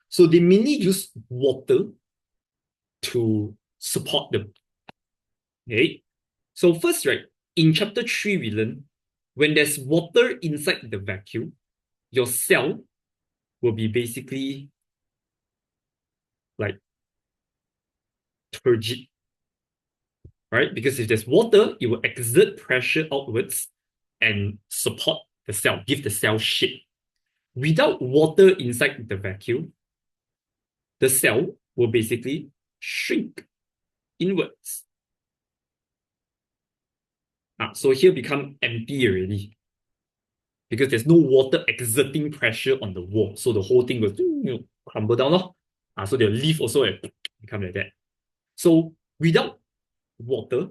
So they mainly use water to support them. Okay. So first, right, in chapter 3, we learn when there's water inside the vacuum, your cell will be basically like turgid, right? Because if there's water, it will exert pressure outwards and support the cell, give the cell shape. Without water inside the vacuum, the cell will basically shrink inwards. So here become empty already because there's no water exerting pressure on the wall. So the whole thing will crumble down. So the leaf also become like that. So without water,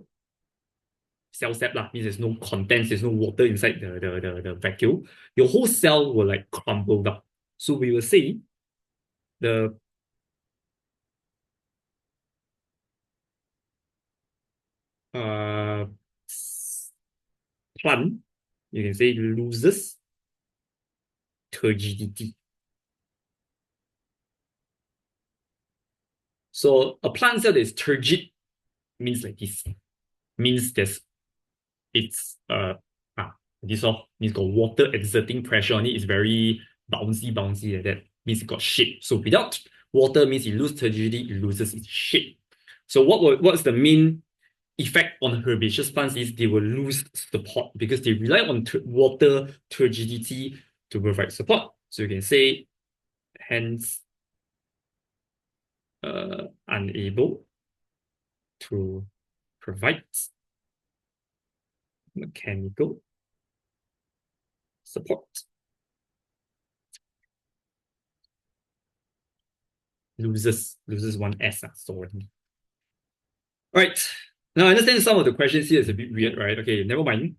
cell sap means there's no contents, there's no water inside the vacuum. Your whole cell will like crumble down. So we will say the plant, you can say loses turgidity. So a plant cell that is turgid means like this. Means this all means got water exerting pressure on it. It's very bouncy like that. Means it got shape. So without water means it loses turgidity, it loses its shape. So what's the main effect on herbaceous plants is they will lose support because they rely on water turgidity to provide support. So you can say hence unable to provide mechanical support. Loses one S. Sorry. All right. Now I understand some of the questions here is a bit weird, right? Okay, never mind.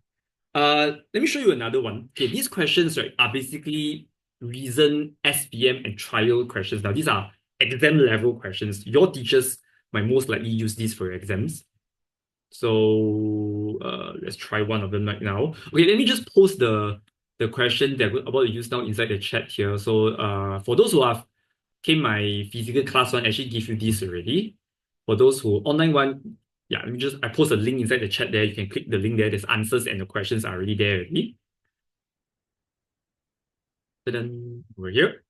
Let me show you another one. Okay, these questions, right, are basically reason, SPM, and trial questions. Now, these are exam level questions. Your teachers might most likely use these for your exams. So let's try one of them right now. Okay, let me just post the question that we're about to use now inside the chat here. So for those who have came my physical class one, actually give you this already. For those who online one, yeah, let me I post a link inside the chat there. You can click the link there. There's answers and the questions are already there already. Then over here.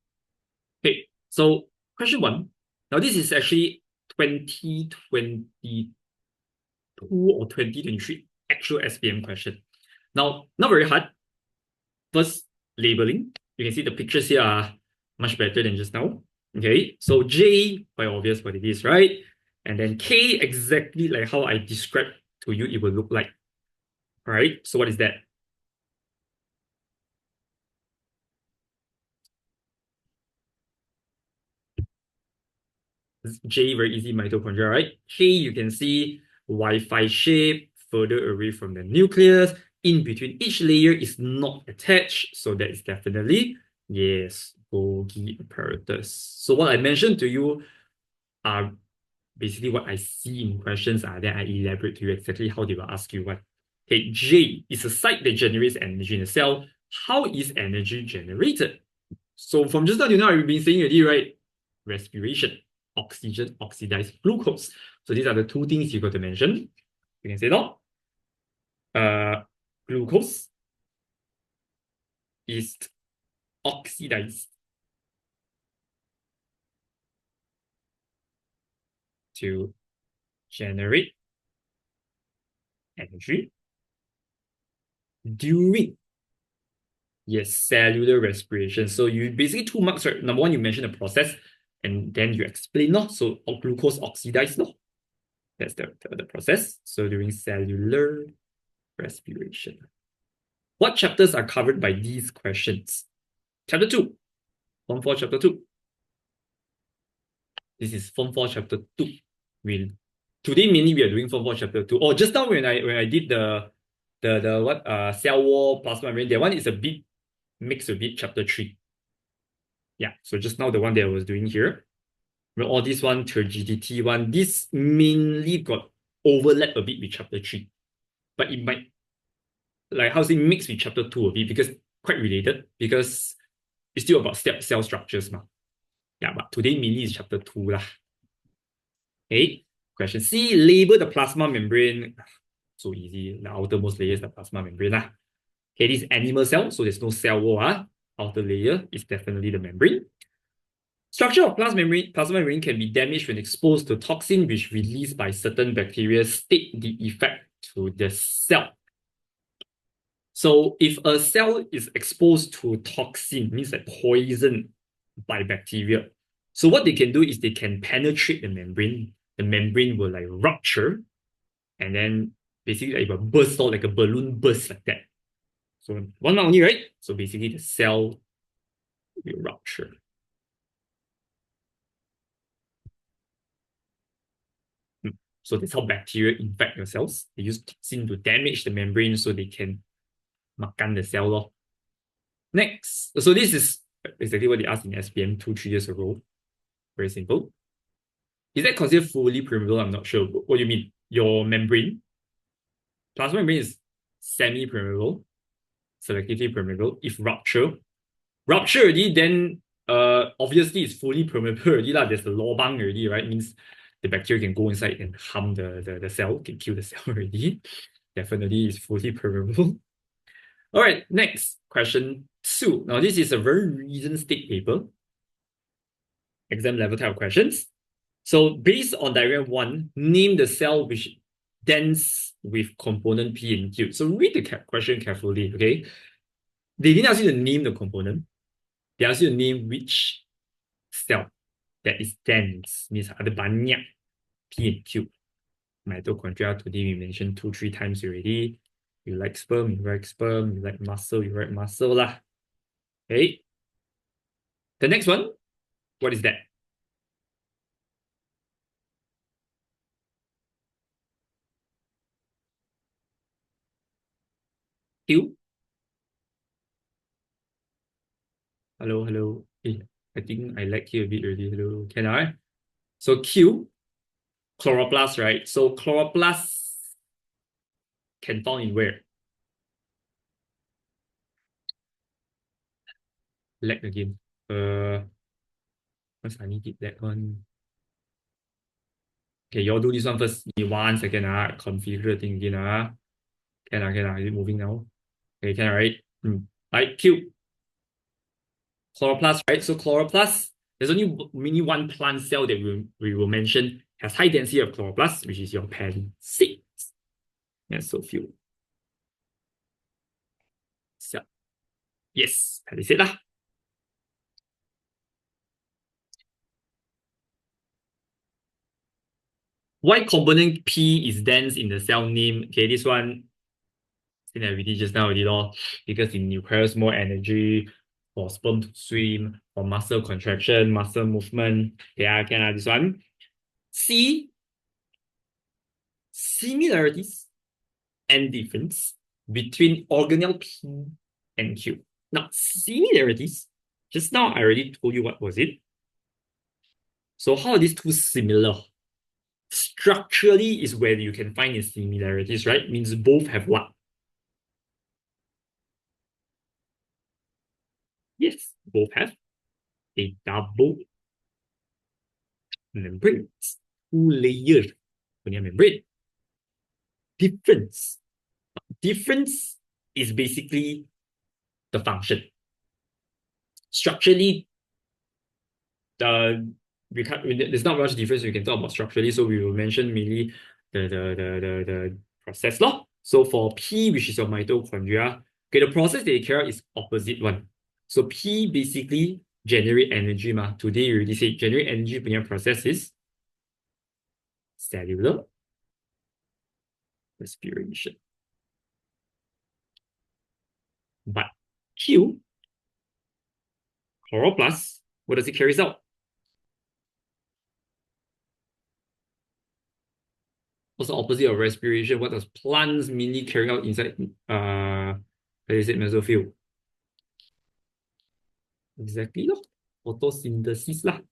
Okay, so question one. Now this is actually 2022 or 2023 actual SPM question. Now, not very hard. First, labeling. You can see the pictures here are much better than just now. Okay, so J, quite obvious what it is, right? And then K, exactly like how I described to you it will look like. All right, so what is that? J, very easy mitochondria, right? K, you can see Wi-Fi shape, further away from the nucleus. In between each layer is not attached. So that is definitely, yes, Golgi apparatus. So what I mentioned to you are basically what I see in questions, then I elaborate to you exactly how they will ask you what. Okay, J is a site that generates energy in the cell. How is energy generated? So from just now to now, I've been saying already, right? Respiration, oxygen, oxidized glucose. So these are the two things you got to mention. You can say no. Glucose is oxidized to generate energy during cellular respiration. So you basically 2 marks, right? Number one, you mention the process, and then you explain, no? So glucose oxidized, no? That's the process. So during cellular respiration. What chapters are covered by these questions? Chapter 2. Form 4, Chapter 2. This is Form 4, Chapter 2. Today mainly we are doing Form 4, Chapter 2. Oh, just now when I did the cell wall plasma membrane, that one is a bit mixed a bit Chapter 3. Yeah, so just now the one that I was doing here. All this one, turgidity one, this mainly got overlap a bit with Chapter 3. But it might, like how say, mix with Chapter 2 a bit because quite related, because it's still about cell structures. Yeah, but today mainly is Chapter 2 lah. Okay, question C, label the plasma membrane. So easy, the outermost layer is the plasma membrane lah. Okay, this is animal cell, so there's no cell wall. Outer layer is definitely the membrane. Structure of plasma membrane can be damaged when exposed to toxin which released by certain bacteria. State the effect to the cell. So if a cell is exposed to toxin, means like poison by bacteria. So what they can do is they can penetrate the membrane. The membrane will like rupture, and then basically like it will burst out like a balloon burst like that. So one mark only, right? So basically the cell will rupture. So that's how bacteria infect your cells. They use toxin to damage the membrane so they can makan the cell lor. Next, so this is exactly what they asked in SPM 2-3 years ago. Very simple. Is that considered fully permeable? I'm not sure. What do you mean? Your membrane, plasma membrane is semi-permeable, selectively permeable. If rupture already, then obviously it's fully permeable already lah. There's the lobang already, right? Means the bacteria can go inside and harm the cell, can kill the cell already. Definitely is fully permeable. All right, next question 2. Now this is a very reason state paper, exam level type of questions. So based on diagram 1, name the cell which dense with component P and Q. So read the question carefully, okay? They didn't ask you to name the component. They asked you to name which cell that is dense, means ada banyak P and Q. Mitochondria, today we mentioned 2-3 times already. You like sperm, you write sperm. You like muscle, you write muscle lah. Okay. The next one, what is that? Q. Hello, hello. Hey, I think I like you a bit already. Hello, can I? So Q, chloroplast, right? So chloroplast can found in where? Lag again. Once I need it, that one. Okay, y'all do this one first. Give me 1 second. Configure the thing again. Can Is it moving now? Okay, can right? Right, Q. Chloroplast, right? So chloroplast, there's only one plant cell that we will mention has high density of chloroplast, which is your palisade. Yeah, so few. So, yes, palisade lah. Why component P is dense in the cell name? Okay, this one, seen already just now already lor, because it requires more energy for sperm to swim, for muscle contraction, muscle movement. Yeah, can this one. C, similarities and difference between organelle P and Q. Now, similarities, just now I already told you what was it. So how are these two similar? Structurally is where you can find the similarities, right? Means both have what? Yes, both have a double membrane, 2-layer punya membrane. Difference is basically the function. Structurally, there's not much difference we can talk about structurally, so we will mention mainly the process law. So for P, which is your mitochondria, okay, the process they carry is opposite one. So P basically generate energy ma. Today you already said generate energy punya process is cellular respiration. But Q, chloroplast, what does it carry out? What's the opposite of respiration? What does plants mainly carry out inside mesophyll? Exactly lah. Photosynthesis lah.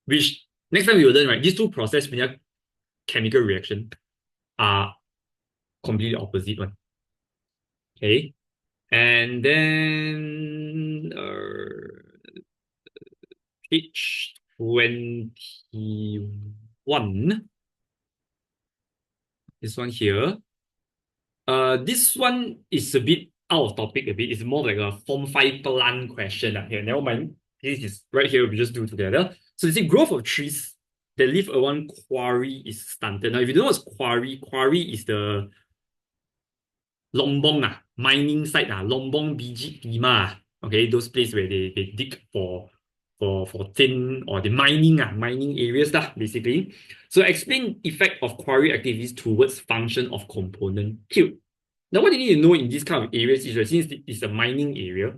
Which next time we will learn, right? These two process punya chemical reaction are completely opposite one. Okay. And then page 21. This one here. This one is a bit out of topic a bit. It's more like a Form 5 plant question. Here, never mind. This is right here, we just do together. So you see, growth of trees that live around quarry is stunted. Now, if you don't know what's quarry is the Lombong mining site Lombong Biji Timah. Okay, those places where they dig for tin or the mining areas basically. So explain effect of quarry activities towards function of component Q. Now what you need to know in this kind of areas is that since it's a mining area,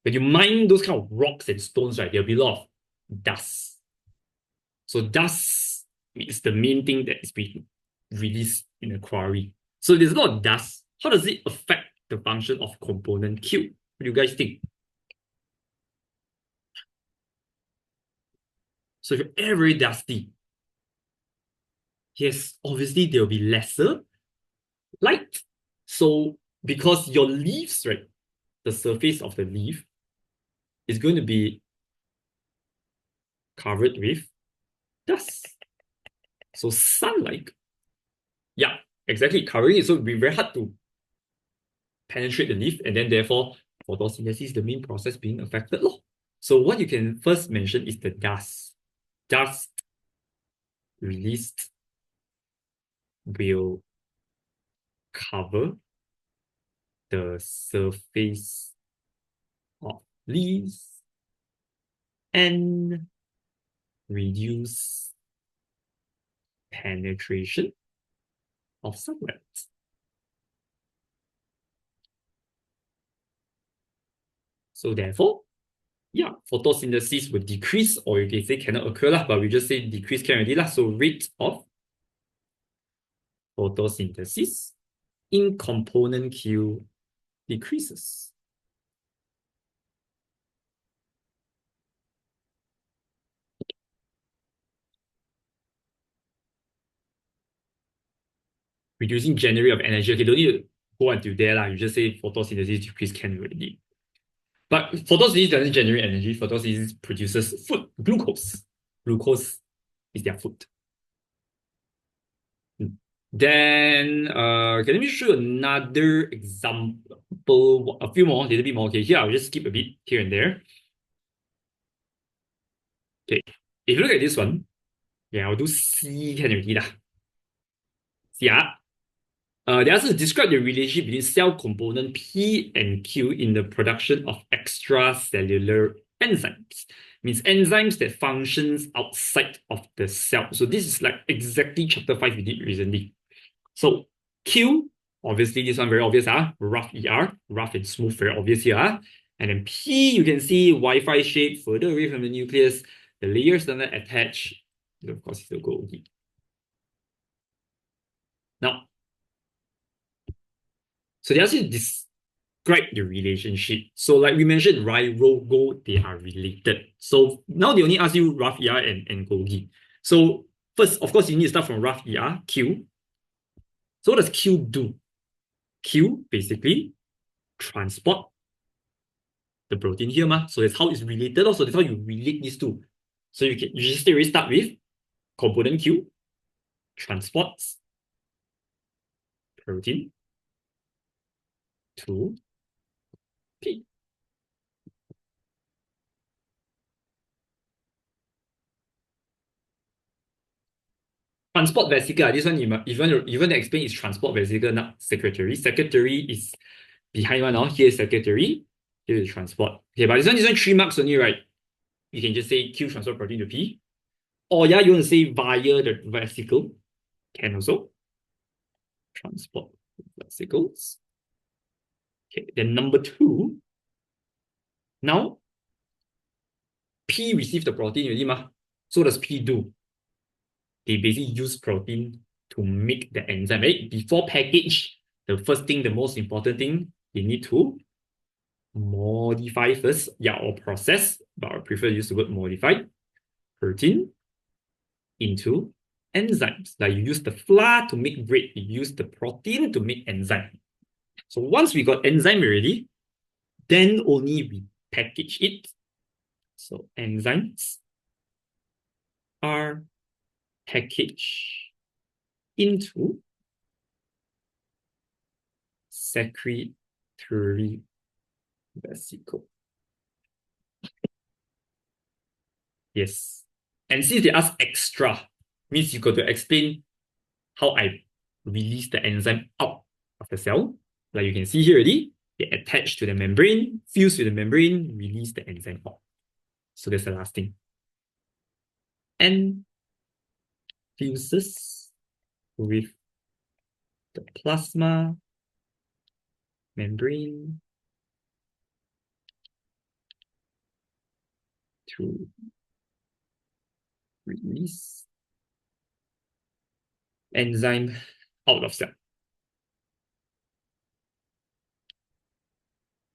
when you mine those kind of rocks and stones, right, there'll be a lot of dust. So dust is the main thing that is being released in a quarry. So there's a lot of dust. How does it affect the function of component Q? What do you guys think? So if your air very dusty, yes, obviously there will be lesser light. So because your leaves, right, the surface of the leaf is going to be covered with dust. So sunlight, yeah, exactly, covering it. So it'll be very hard to penetrate the leaf, and then therefore photosynthesis is the main process being affected. So what you can first mention is the dust. Dust released will cover the surface of leaves and reduce penetration of sunlight. So therefore, yeah, photosynthesis will decrease, or you can say cannot occur lah, but we just say decrease can already lah. So rate of photosynthesis in component Q decreases. Reducing generate of energy. Okay, don't need to go until there lah. You just say photosynthesis decrease can already. But photosynthesis doesn't generate energy. Photosynthesis produces food, glucose. Glucose is their food. Then, okay, let me show you another example, a few more, a little bit more. Okay, here I'll just skip a bit here and there. Okay, if you look at this one, yeah, I'll do C can already lah. See, they ask us to describe the relationship between cell component P and Q in the production of extracellular enzymes. Means enzymes that functions outside of the cell. So this is like exactly chapter 5 we did recently. So Q, obviously this one very obvious, rough ER, rough and smooth, very obvious here. And then P, you can see Wi-Fi shape further away from the nucleus. The layers that are attached, of course, it's the Golgi. Now, so they ask you to describe the relationship. So like we mentioned, Rho, Go, they are related. So now they only ask you rough ER and Golgi. So first, of course, you need to start from rough ER, Q. So what does Q do? Q basically transport the protein here, so that's how it's related. Also, that's how you relate these two. So you just start with component Q transports protein to P. Transport vesicle. This one, if you want to explain, is transport vesicle, not secretory. Secretory is behind one. Here is secretory. Here is transport. Okay, but this one 3 marks only, right? You can just say Q transport protein to P. Or yeah, you want to say via the vesicle. Can also. Transport vesicles. Okay, then number 2. Now, P receive the protein already, so does P do? They basically use protein to make the enzyme, right? Before package, the first thing, the most important thing, they need to modify first, or process, but I prefer to use the word modify, protein into enzymes. Like you use the flour to make bread, you use the protein to make enzyme. So once we got enzyme already, then only we package it. So enzymes are packaged into secretory vesicle. Yes. And since they ask extra, means you got to explain how I release the enzyme out of the cell. Like you can see here already, they attach to the membrane, fuse with the membrane, release the enzyme out. So that's the last thing. And fuses with the plasma membrane to release enzyme out of cell.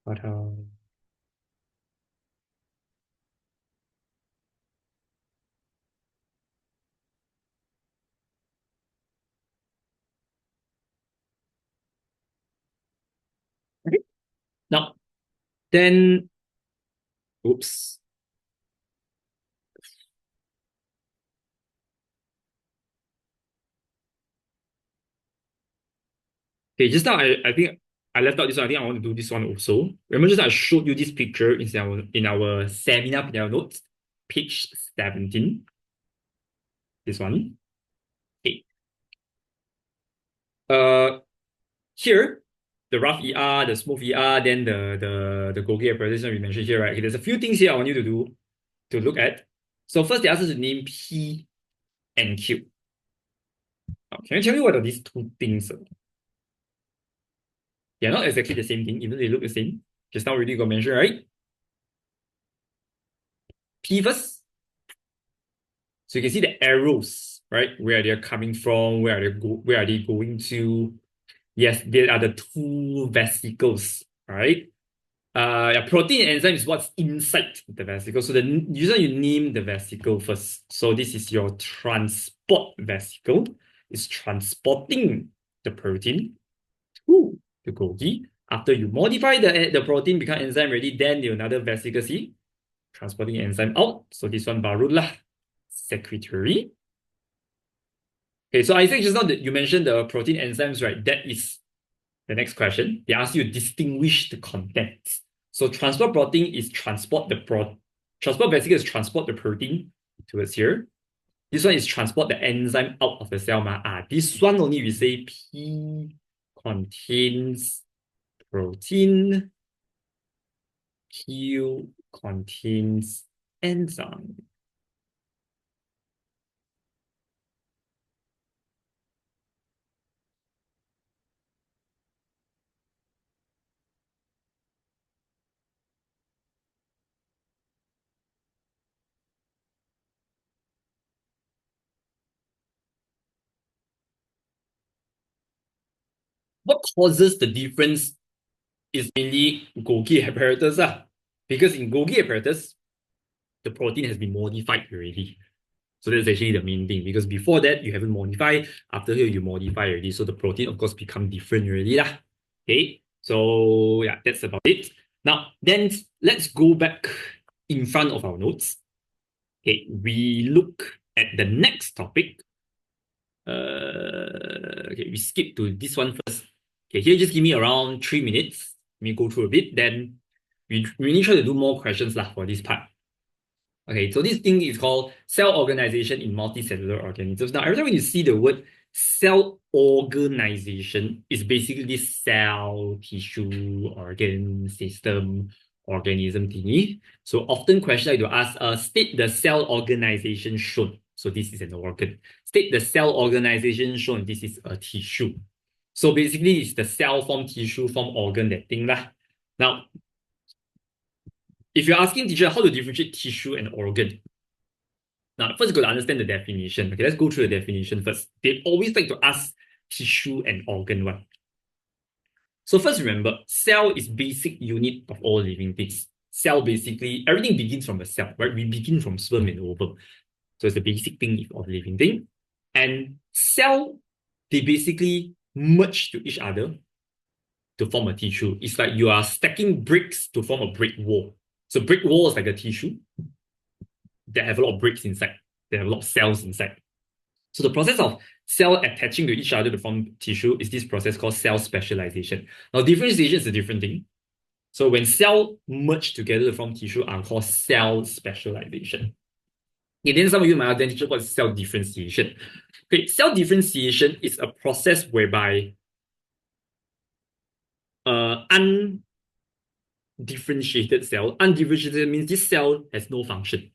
But Now, then, oops. Okay, just now I think I left out this one. I think I want to do this one also. Remember just now I showed you this picture in our seminar PL notes, page 17. This one. Okay. Here, the rough ER, the smooth ER, then the Golgi apparatus we mentioned here, right? Okay, there's a few things here I want you to look at. So first, they ask us to name P and Q. Now, can you tell me what are these two things? They're not exactly the same thing, even though they look the same. Just now already got mentioned, right? P first. So you can see the arrows, right? Where they're coming from, where are they going to? Yes, there are the two vesicles, right? Protein and enzyme is what's inside the vesicle. So the user you name the vesicle first. So this is your transport vesicle. It's transporting the protein to the Golgi. After you modify the protein become enzyme ready, then the another vesicle see transporting enzyme out. So this one barulah secretory. Okay, so Isaac, just now that you mentioned the protein enzymes, right? That is the next question. They ask you to distinguish the contents. So transport protein is transport vesicle is transport the protein towards here. This one is transport the enzyme out of the cell. This one only we say P contains protein, Q contains enzyme. What causes the difference is mainly Golgi apparatus. Because in Golgi apparatus, the protein has been modified already. So that's actually the main thing. Because before that, you haven't modified. After here, you modify already. So the protein, of course, become different already. Okay. So yeah, that's about it. Now, then let's go back in front of our notes. Okay, we look at the next topic. Okay, we skip to this one first. Okay, here just give me around 3 minutes. Let me go through a bit. Then we really try to do more questions for this part. Okay, so this thing is called cell organization in multicellular organisms. Now, every time when you see the word cell organization, it's basically this cell, tissue, organ, system, organism thingy. So often questions like to ask, state the cell organization shown. So this is an organ. State the cell organization shown. This is a tissue. So basically, it's the cell form, tissue form, organ, that thing lah. Now, if you're asking teacher how to differentiate tissue and organ, now first you got to understand the definition. Okay, let's go through the definition first. They always like to ask tissue and organ one. So first remember, cell is basic unit of all living things. Cell basically, everything begins from a cell, right? We begin from sperm and ovum. So it's the basic thing of living thing. And cell, they basically merge to each other to form a tissue. It's like you are stacking bricks to form a brick wall. So brick wall is like a tissue that have a lot of bricks inside. They have a lot of cells inside. So the process of cell attaching to each other to form tissue is this process called cell specialization. Now, differentiation is a different thing. So when cell merge together to form tissue are called cell specialization. Okay, then some of you might identify what is cell differentiation. Okay, cell differentiation is a process whereby undifferentiated cell. Undifferentiated means this cell has no function.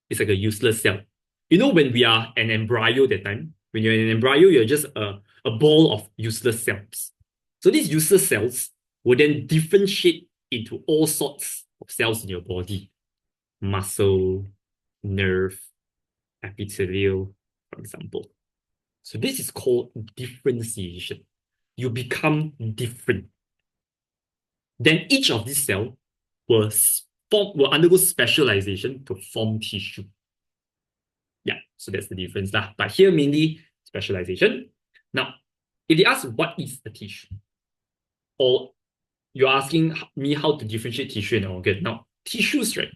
It's like a useless cell. You know, when we are an embryo that time, when you're an embryo, you're just a ball of useless cells. So these useless cells will then differentiate into all sorts of cells in your body. Muscle, nerve, epithelial, for example. So this is called differentiation. You become different. Then each of these cells will undergo specialization to form tissue. Yeah, so that's the difference. But here mainly specialization. Now, if they ask what is a tissue, or you're asking me how to differentiate tissue and organ. Now, tissues, right?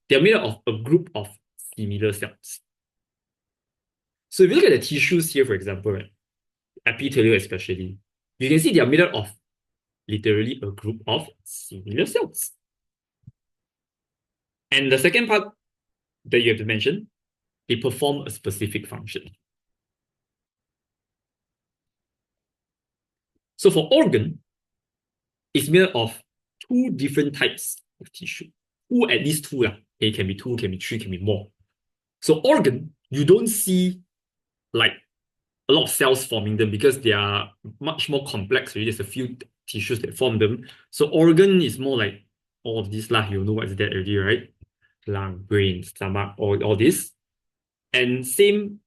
They're made up of a group of similar cells. So if you look at the tissues here, for example, right, epithelial especially, you can see they are made up of literally a group of similar cells. And the second part that you have to mention, they perform a specific function. So for organ, it's made up of two different types of tissue. Two, at least two. It can be two, can be three, can be more. So organ, you don't see like a lot of cells forming them because they are much more complex. There's a few tissues that form them. So organ is more like all of this lah. You know what's that already, right? Lung, brain, stomach, all this. And same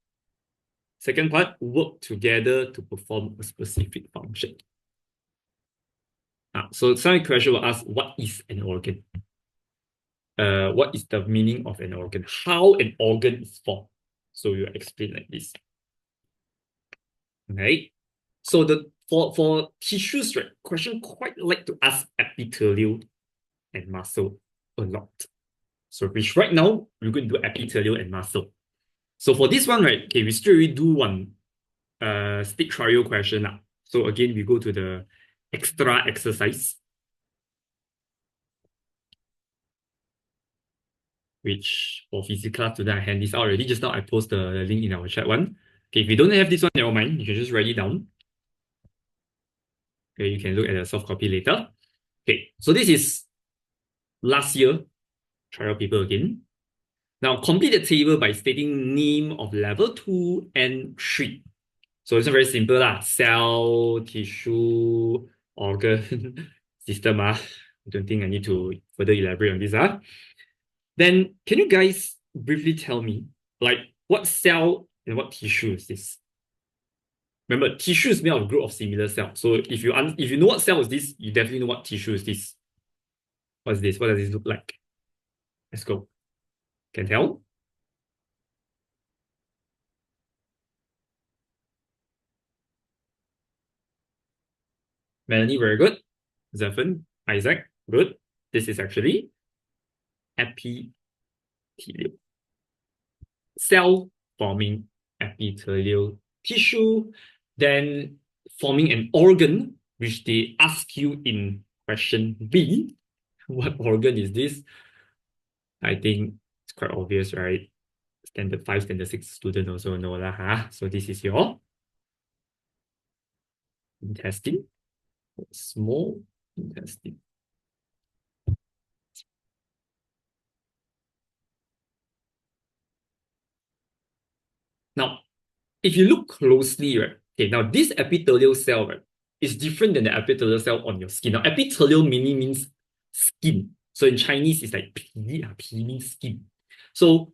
second part, work together to perform a specific function. So some question will ask, what is an organ? What is the meaning of an organ? How an organ is formed? So we'll explain like this. Okay. So for tissues, right, question quite like to ask epithelial and muscle a lot. So which right now we're going to do epithelial and muscle. So for this one, right, okay, we straight away do one stick trial question now. So again, we go to the extra exercise, which for physics class today I hand this out already. Just now I post the link in our chat one. Okay, if you don't have this one, never mind. You can just write it down. Okay, you can look at the soft copy later. Okay, so this is last year trial paper again. Now complete the table by stating name of level 2 and 3. So it's very simple lah. Cell, tissue, organ, system. I don't think I need to further elaborate on this. Then can you guys briefly tell me, like, what cell and what tissue is this? Remember, tissue is made of a group of similar cells. So if you know what cell is this, you definitely know what tissue is this. What's this? What does this look like? Let's go. Can tell? Melanie, very good. Zephan, Isaac, good. This is actually epithelial. Cell forming epithelial tissue, then forming an organ, which they ask you in question B. What organ is this? I think it's quite obvious, right? Standard 5, Standard 6 student also know lah, huh? So this is your intestine, small intestine. Now, if you look closely, right? Okay, now this epithelial cell, right, is different than the epithelial cell on your skin. Now, epithelial means skin. So in Chinese, it's like 皮, 皮 means skin. So,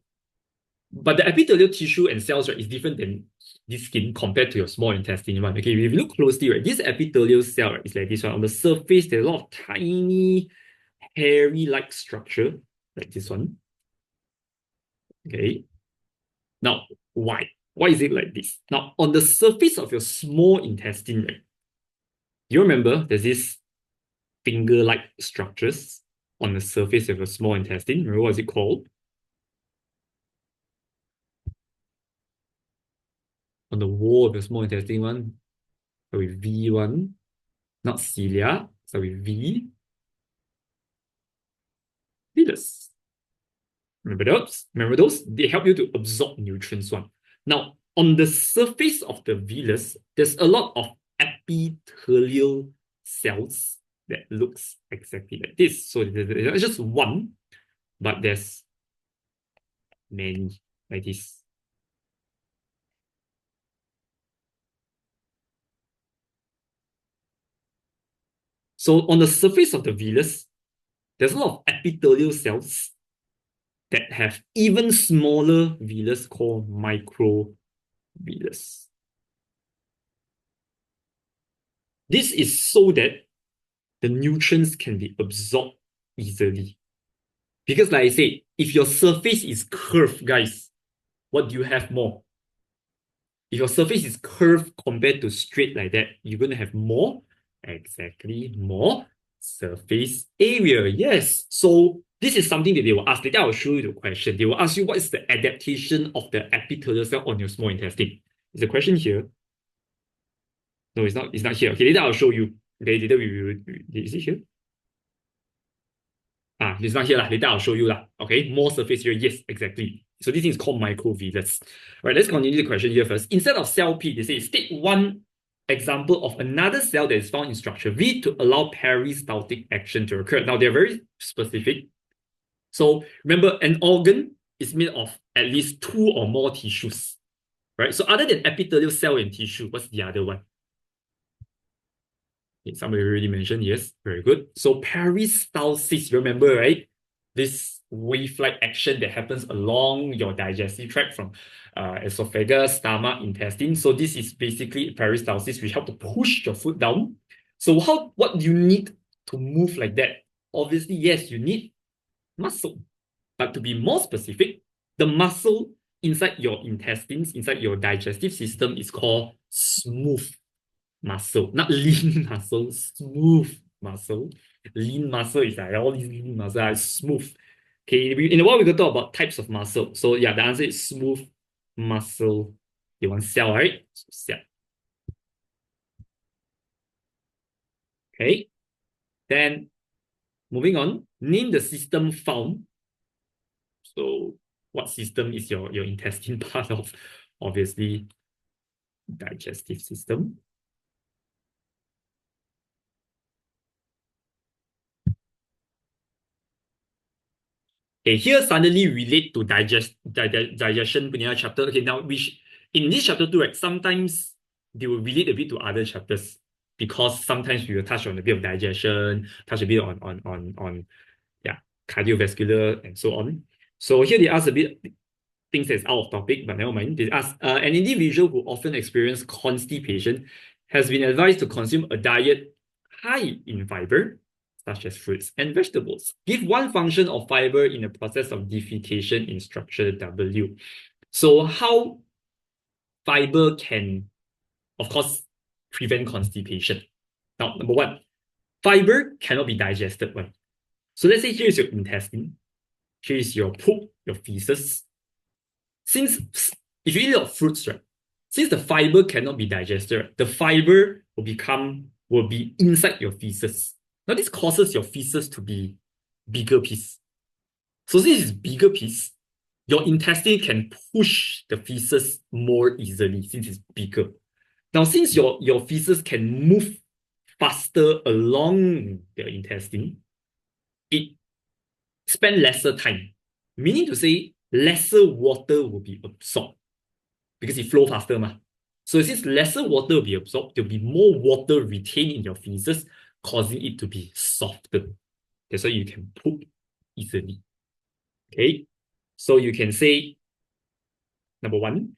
but the epithelial tissue and cells, right, is different than this skin compared to your small intestine one. Okay, if you look closely, right, this epithelial cell, right, is like this one. On the surface, there's a lot of tiny, hairy-like structure, like this one. Okay. Now, why? Why is it like this? Now, on the surface of your small intestine, right, you remember there's this finger-like structures on the surface of your small intestine. Remember what is it called? On the wall of your small intestine one, so with V1, not cilia, so with V. Villus. Remember those? Remember those? They help you to absorb nutrients one. Now, on the surface of the villus, there's a lot of epithelial cells that looks exactly like this. So there's just one, but there's many like this. So on the surface of the villus, there's a lot of epithelial cells that have even smaller villus called microvillus. This is so that the nutrients can be absorbed easily. Because like I said, if your surface is curved, guys, what do you have more? If your surface is curved compared to straight like that, you're going to have more, exactly, more Surface area. Yes. So this is something that they will ask. Later I will show you the question. They will ask you what is the adaptation of the epithelial cell on your small intestine. Is the question here? No, it's not. It's not here. Okay, later I'll show you. Okay, later we will. Is it here? It's not here lah. Later I'll show you lah. Okay, more surface area. Yes, exactly. So this thing is called microvillus. All right, let's continue the question here first. Instead of cell P, they say state one example of another cell that is found in structure V to allow peristaltic action to occur. Now they're very specific. So remember, an organ is made of at least two or more tissues, right? So other than epithelial cell and tissue, what's the other one? Okay, somebody already mentioned, yes, very good. So peristalsis, remember, right? This wave-like action that happens along your digestive tract from esophagus, stomach, intestine. So this is basically peristalsis, which help to push your food down. So what do you need to move like that? Obviously, yes, you need muscle. But to be more specific, the muscle inside your intestines, inside your digestive system is called smooth muscle, not lean muscle, smooth muscle. Lean muscle is like all these lean muscle are smooth. Okay, in a while we're going to talk about types of muscle. So yeah, the answer is smooth muscle. You want cell, right? So cell. Okay, then moving on, name the system found. So what system is your intestine part of? Obviously, digestive system. Okay, here suddenly relate to digestion punya chapter. Okay, now which in this chapter 2, right, sometimes they will relate a bit to other chapters because sometimes we will touch on a bit of digestion, touch a bit on cardiovascular and so on. So here they ask a bit things that's out of topic, but never mind. They ask an individual who often experience constipation has been advised to consume a diet high in fiber, such as fruits and vegetables. Give one function of fiber in the process of defecation in structure W. So how fiber can, of course, prevent constipation. Now, number one, fiber cannot be digested. One. So let's say here's your intestine, here's your poop, your feces. Since if you eat a lot of fruits, right, since the fiber cannot be digested, the fiber will be inside your feces. Now this causes your feces to be bigger piece. So since it's bigger piece, your intestine can push the feces more easily since it's bigger. Now since your feces can move faster along the intestine, it spend lesser time. Meaning to say, lesser water will be absorbed because it flow faster. So since lesser water will be absorbed, there'll be more water retained in your feces, causing it to be softer. That's why you can poop easily. Okay, so you can say, number one,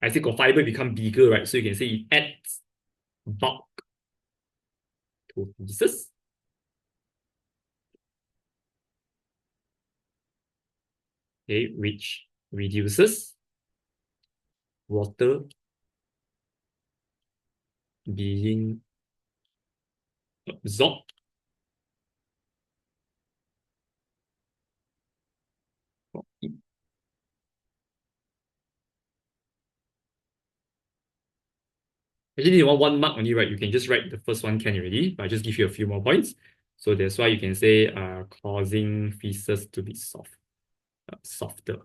I think of fiber become bigger, right? So you can say it adds bulk to feces. Okay, which reduces water being absorbed Actually, you want 1 mark only, right? You can just write the first one can already, but I just give you a few more points. So that's why you can say causing feces to be softer.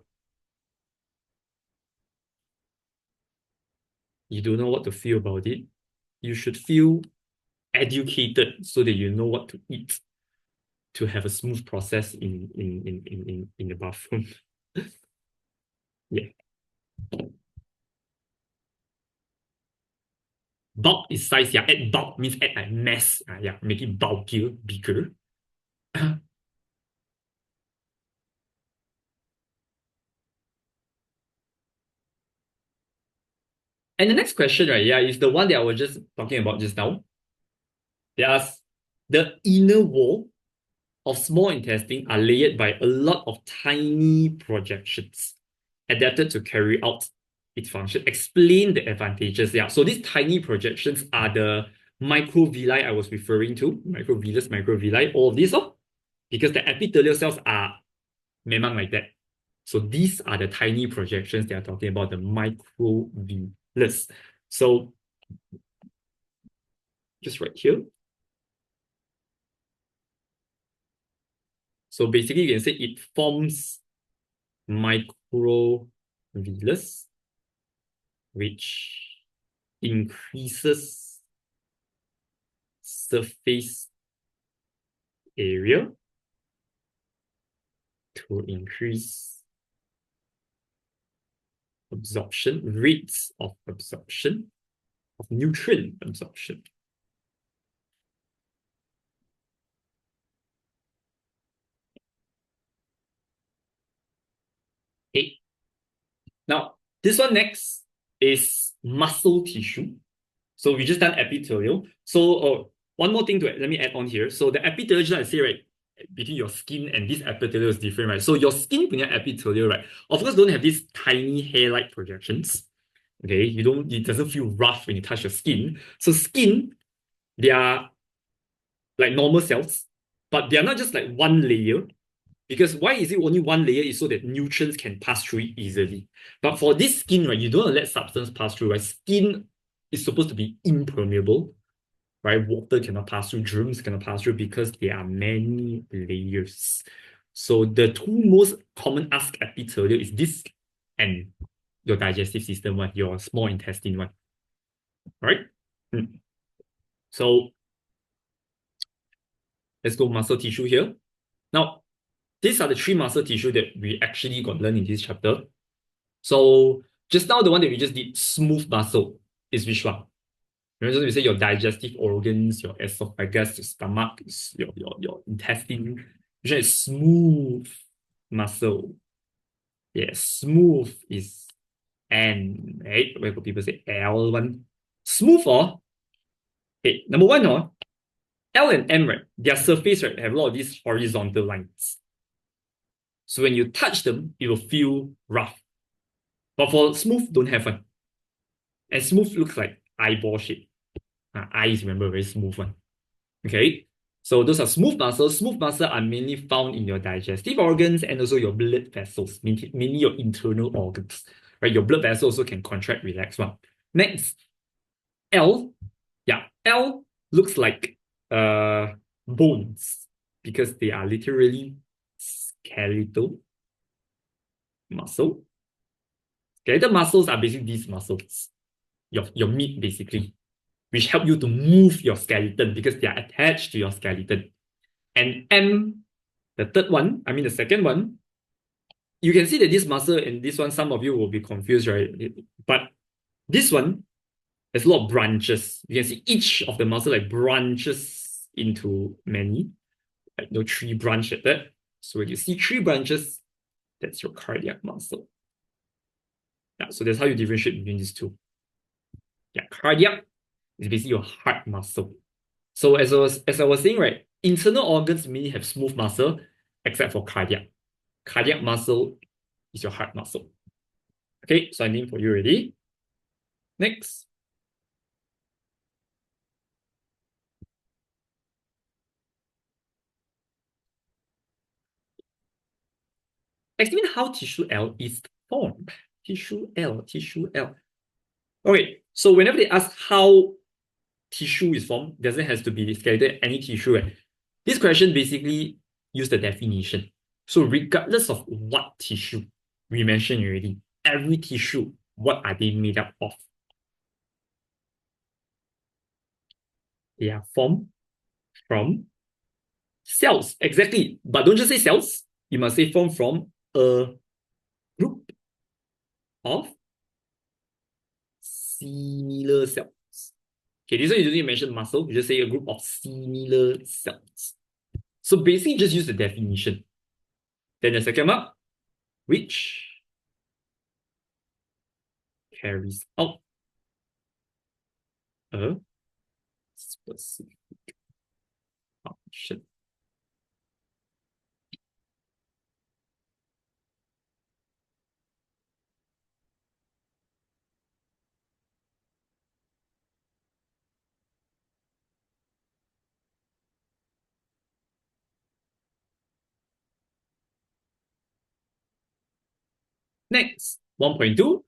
You don't know what to feel about it. You should feel educated so that you know what to eat to have a smooth process in the bathroom. Yeah. Bulk is size, yeah. Add bulk means add like mass. Yeah, make it bulkier, bigger. And the next question, right, yeah, is the one that I was just talking about just now. They ask, the inner wall of small intestine are layered by a lot of tiny projections adapted to carry out its function. Explain the advantages. Yeah, so these tiny projections are the microvilli I was referring to, microvillus, microvilli, all of these, because the epithelial cells are memang like that. So these are the tiny projections they are talking about, the microvillus. So just right here. So basically, you can say it forms microvillus, which increases surface area to increase absorption, rates of absorption, of nutrient absorption. Okay. Now, this one next is muscle tissue. So we just done epithelial. So one more thing let me add on here. So the epithelial, I say, right, between your skin and this epithelial is different, right? So your skin punya epithelial, right, of course don't have these tiny hair-like projections. Okay, it doesn't feel rough when you touch your skin. So skin, they are like normal cells, but they are not just like one layer. Because why is it only one layer? Is so that nutrients can pass through it easily. But for this skin, right, you don't let substance pass through, right? Skin is supposed to be impermeable, right? Water cannot pass through, germs cannot pass through because there are many layers. So the two most common asked epithelial is this and your digestive system one, your small intestine one, right? So let's go muscle tissue here. Now, these are the three muscle tissue that we actually got learned in this chapter. So just now, the one that we just did, smooth muscle, is which one? Remember, we say your digestive organs, your esophagus, your stomach, your intestine. Which one is smooth muscle? Yeah, smooth is N, right? Where people say L one. Smooth, okay, number one, L and M, right? Their surface, right, have a lot of these horizontal lines. So when you touch them, it will feel rough. But for smooth, don't have one. And smooth looks like eyeball shape. Eyes, remember, very smooth one. Okay, so those are smooth muscles. Smooth muscles are mainly found in your digestive organs and also your blood vessels, mainly your internal organs. Right, your blood vessels also can contract, relax one. Next, L. Yeah, L looks like bones because they are literally skeletal muscle. Skeletal muscles are basically these muscles, your meat basically, which help you to move your skeleton because they are attached to your skeleton. And M, the third one, I mean the second one, you can see that this muscle and this one, some of you will be confused, right? But this one has a lot of branches. You can see each of the muscle like branches into many, like no three branch like that. So when you see three branches, that's your cardiac muscle. Yeah, so that's how you differentiate between these two. Yeah, cardiac is basically your heart muscle. So as I was saying, right, internal organs mainly have smooth muscle, except for cardiac. Cardiac muscle is your heart muscle. Okay, so I named for you already. Next. Explain how tissue L is formed. Tissue L, tissue L. Okay, so whenever they ask how tissue is formed, doesn't have to be skeletal, any tissue, right? This question basically use the definition. So regardless of what tissue we mentioned already, every tissue, what are they made up of? They are formed from cells, exactly. But don't just say cells. You must say formed from a group of similar cells. Okay, this one you don't need to mention muscle. You just say a group of similar cells. So basically, just use the definition. Then the second mark, which carries out a specific function. Next, 1.2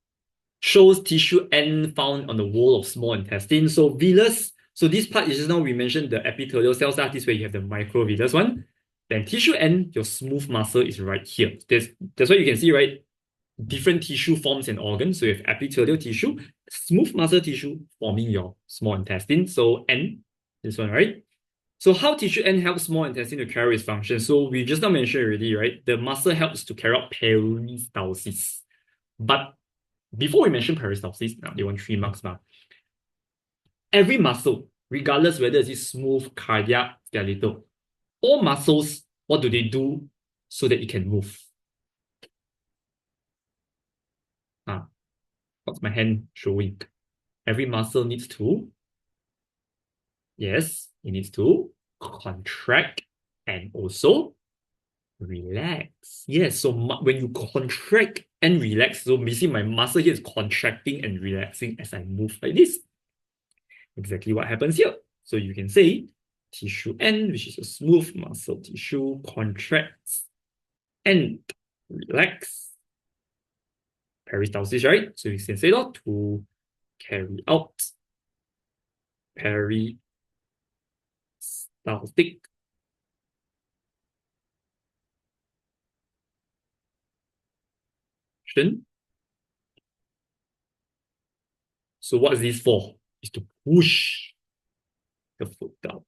shows tissue N found on the wall of small intestine. So villus, so this part is just now we mentioned the epithelial cells. This is where you have the microvillus one. Then tissue N, your smooth muscle is right here. That's why you can see, right? Different tissue forms and organs. So you have epithelial tissue, smooth muscle tissue forming your small intestine. So N, this one, right? So how tissue N helps small intestine to carry its function? So we just now mentioned already, right? The muscle helps to carry out peristalsis. But before we mention peristalsis, now they want 3 marks now. Every muscle, regardless whether it's smooth, cardiac, skeletal, all muscles, what do they do so that it can move? What's my hand showing? Every muscle needs to, yes, it needs to contract and also relax. Yes, so when you contract and relax, so basically my muscle here is contracting and relaxing as I move like this. Exactly what happens here. So you can say tissue N, which is a smooth muscle tissue, contracts and relax. Peristalsis, right? So you can say that to carry out peristaltic action. So what is this for? Is to push the foot down.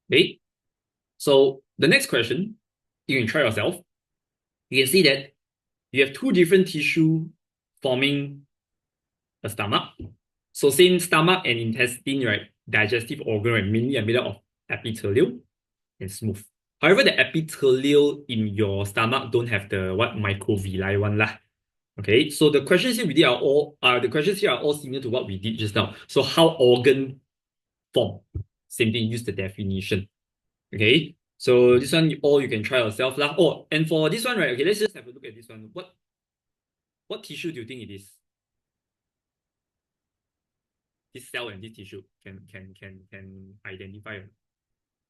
Okay. So the next question, you can try yourself. You can see that you have 2 different tissue forming a stomach. So same stomach and intestine, right? Digestive organ, right? Mainly made up of epithelial and smooth. However, the epithelial in your stomach don't have the what microvilli one lah. Okay, so the questions here we did are all similar to what we did just now. So how organ form? Same thing, use the definition. Okay, so this one all you can try yourself lah. Oh, and for this one, right? Okay, let's just have a look at this one. What tissue do you think it is? This cell and this tissue can identify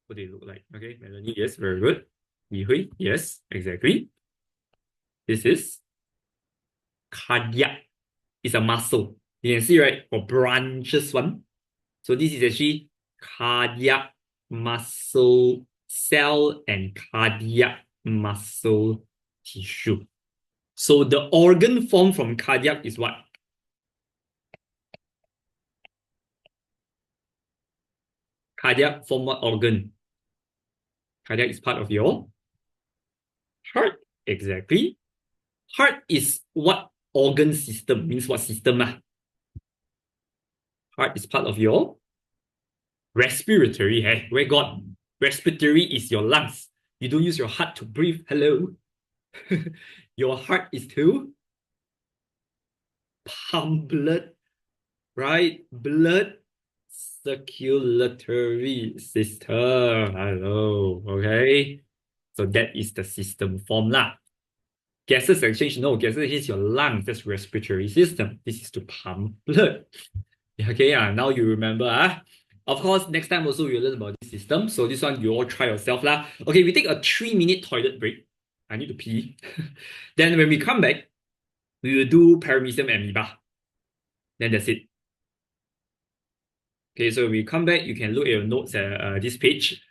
what they look like. Okay, Melanie, yes, very good. Yihui, yes, exactly. This is cardiac. It's a muscle. You can see, right? For branches one. So this is actually cardiac muscle cell and cardiac muscle tissue. So the organ formed from cardiac is what? Cardiac form what organ? Cardiac is part of your heart. Exactly. Heart is what organ system? Means what system? Heart is part of your respiratory. Hey, where got respiratory is your lungs. You don't use your heart to breathe. Hello. Your heart is to pump blood, right? Blood circulatory system. Hello. Okay. So that is the system form lah. Gases exchange, no, gases is your lungs, that's respiratory system. This is to pump blood. Okay, now you remember. Of course, next time also we'll learn about this system. So this one you all try yourself lah. Okay, we take a 3-minute toilet break. I need to pee. Then when we come back, we will do paramecium amoeba. Then that's it. Okay, so when we come back, you can look at your notes at this page.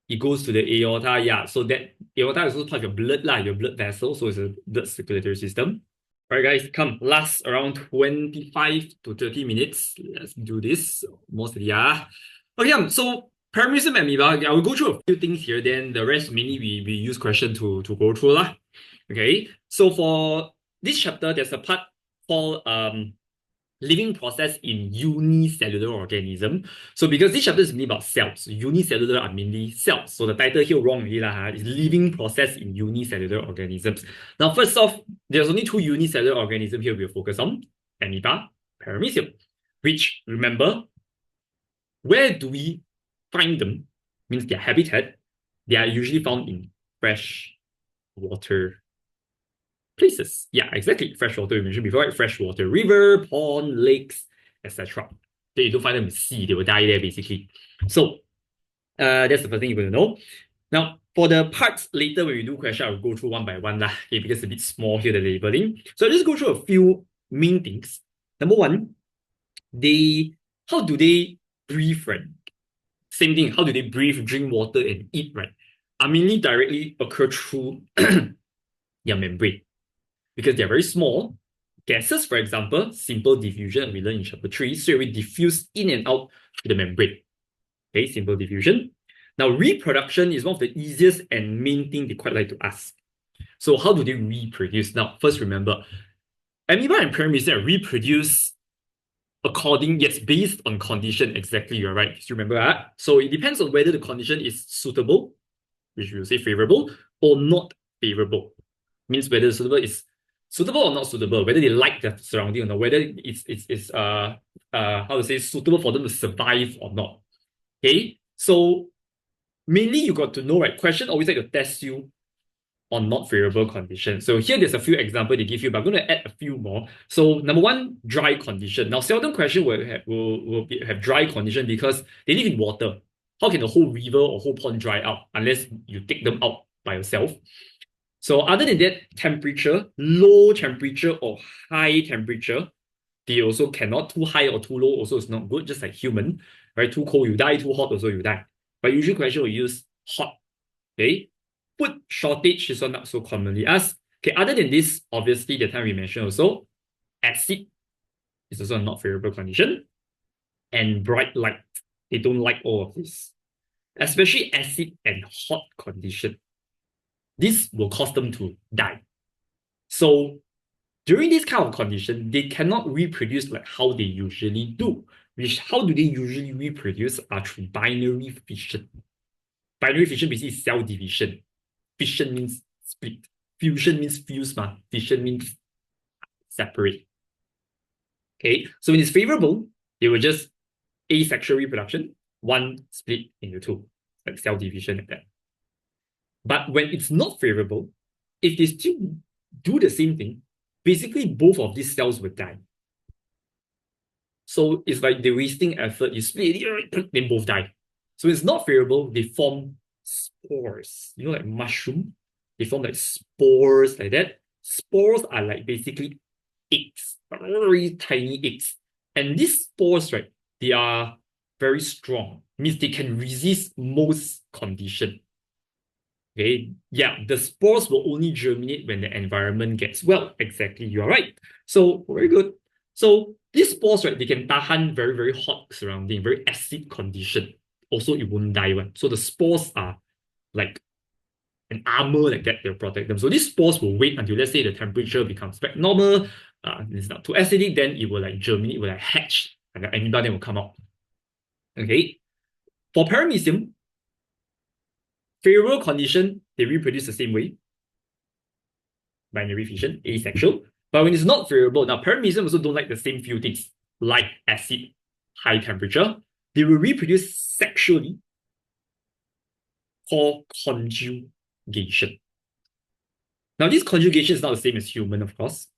It goes to the aorta, yeah. So that aorta is also part of your blood, your blood vessel. So it's a blood circulatory system. All right, guys, come. Last around 25 to 30 minutes. Let's do this. Mostly, yeah. Okay, so paramecium amoeba, I will go through a few things here. Then the rest, mainly we use question to go through lah. Okay, so for this chapter, there's a part called living process in unicellular organism. So because this chapter is mainly about cells, unicellular are mainly cells. So the title here wrong already lah. It's living process in unicellular organisms. Now, first off, there's only two unicellular organisms here we'll focus on: amoeba, paramecium, which, remember, where do we find them? Means their habitat. They are usually found in fresh water places. Yeah, exactly. Freshwater, we mentioned before, right? Freshwater, river, pond, lakes, etc. Then you don't find them in sea, they will die there basically. So that's the first thing you want to know. Now, for the parts later when we do question, I'll go through one by one lah, okay, because it's a bit small here, the labeling. So I'll just go through a few main things. Number one, how do they breathe, right? Same thing, how do they breathe, drink water, and eat, right? Are mainly directly occur through their membrane. Because they're very small, gases, for example, simple diffusion, we learned in chapter 3, so we diffuse in and out through the membrane. Okay, simple diffusion. Now, reproduction is one of the easiest and main thing they quite like to ask. So how do they reproduce? Now, first remember, amoeba and paramecium reproduce based on condition. Exactly, you're right. You remember that? So it depends on whether the condition is suitable, which we will say favorable, or not favorable. Means whether suitable is suitable or not suitable, whether they like their surrounding or not, whether it's how to say suitable for them to survive or not. Okay, so mainly you got to know, right? Question always like to test you on not favorable conditions. So here there's a few examples they give you, but I'm going to add a few more. So number one, dry condition. Now seldom question will have dry condition because they live in water. How can the whole river or whole pond dry out unless you take them out by yourself? So other than that, temperature, low temperature or high temperature, they also cannot. Too high or too low also is not good, just like human, right? Too cold, you die. Too hot, also you die. But usually question will use hot, okay? Food shortage is not so commonly asked. Okay, other than this, obviously, the time we mentioned also, acid is also a not favorable condition. And bright light, they don't like all of this. Especially acid and hot condition. This will cause them to die. So during this kind of condition, they cannot reproduce like how they usually do. How do they usually reproduce? Are through binary fission. Binary fission basically is cell division. Fission means split. Fusion means fuse, fission means separate. Okay, so when it's favorable, they will just asexual reproduction, one split into two, like cell division like that. But when it's not favorable, if they still do the same thing, basically both of these cells will die. So it's like they're wasting effort. You split it, then both die. So it's not favorable. They form spores. You know, like mushroom. They form like spores like that. Spores are like basically eggs, very tiny eggs. And these spores, right, they are very strong. Means they can resist most conditions. Okay, yeah, the spores will only germinate when the environment gets well. Exactly, you're right. So very good. So these spores, right, they can tahan very, very hot surrounding, very acid condition. Also, it won't die one. So the spores are like an armor like that, they'll protect them. So these spores will wait until, let's say, the temperature becomes back normal, it's not too acidic, then it will like germinate, it will like hatch, and the amoeba then will come out. Okay. For paramecium, favorable condition, they reproduce the same way. Binary fission, asexual. But when it's not favorable, now paramecium also don't like the same few things, like acid, high temperature. They will reproduce sexually, called conjugation. Now, this conjugation is not the same as human, of course.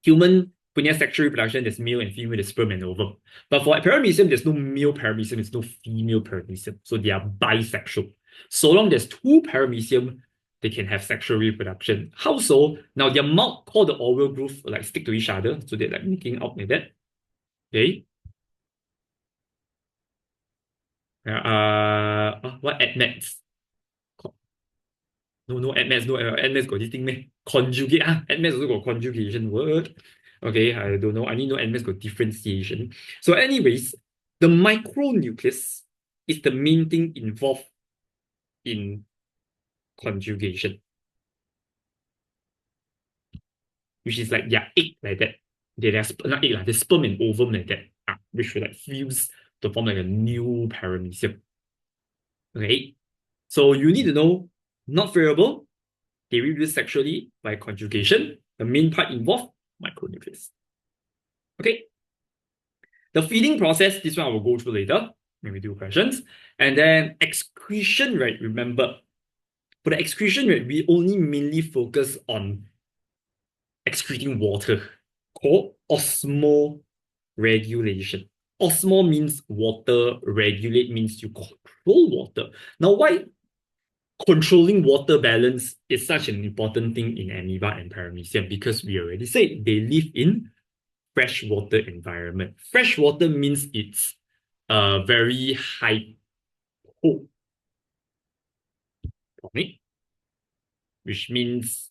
Human, when you have sexual reproduction, there's male and female, there's sperm and ovum. But for paramecium, there's no male paramecium, there's no female paramecium. So they are bisexual. So long there's two paramecium, they can have sexual reproduction. How so? Now, their mouth called the oral groove like stick to each other, so they're like making out like that. Okay. What admets? No, admets, no, admets got this thing, man. Conjugate, admets also got conjugation word. Okay, I don't know. I need to know admets got differentiation. So anyways, the micronucleus is the main thing involved in conjugation. Which is like, yeah, egg like that. there's not egg, there's sperm and ovum like that, which will like fuse to form like a new paramecium. Okay, so you need to know not variable, they reproduce sexually by conjugation. The main part involved micronucleus. Okay, the feeding process, this one I will go through later when we do questions. And then excretion, right? Remember, for the excretion, right, we only mainly focus on excreting water, called osmoregulation. Osmo means water, regulate means you control water. Now, why controlling water balance is such an important thing in amoeba and paramecium? Because we already said they live in freshwater environment. Freshwater means it's very hypotonic, which means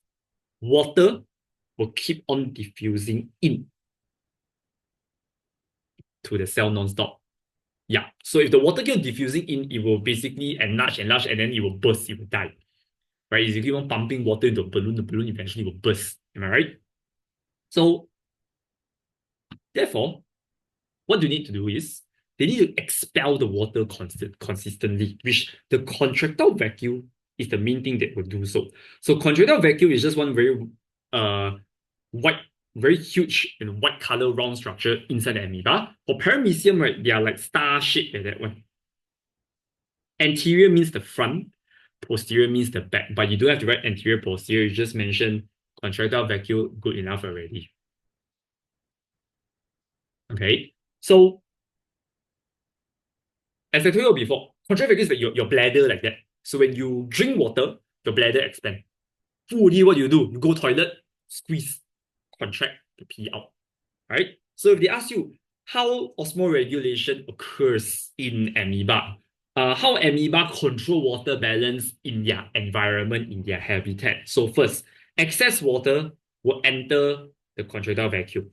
water will keep on diffusing in to the cell non-stop. Yeah. So if the water keeps diffusing in, it will basically enlarge, and then it will burst, it will die. Right? If you keep on pumping water into a balloon, the balloon eventually will burst. Am I right? So therefore, what you need to do is they need to expel the water consistently, which the contractile vacuole is the main thing that will do so. So contractile vacuole is just one very white, very huge and white color round structure inside the amoeba. For paramecium, right, they are like star shaped like that one. Anterior means the front, posterior means the back, but you don't have to write anterior, posterior. You just mention contractile vacuole, good enough already. Okay, so as I told you before, contractile vacuole is like your bladder like that. So when you drink water, your bladder expands. Fully, what do? You go toilet, squeeze, contract to pee out. Right? So if they ask you how osmoregulation occurs in amoeba, how amoeba control water balance in their environment, in their habitat. So first, excess water will enter the contractile vacuole.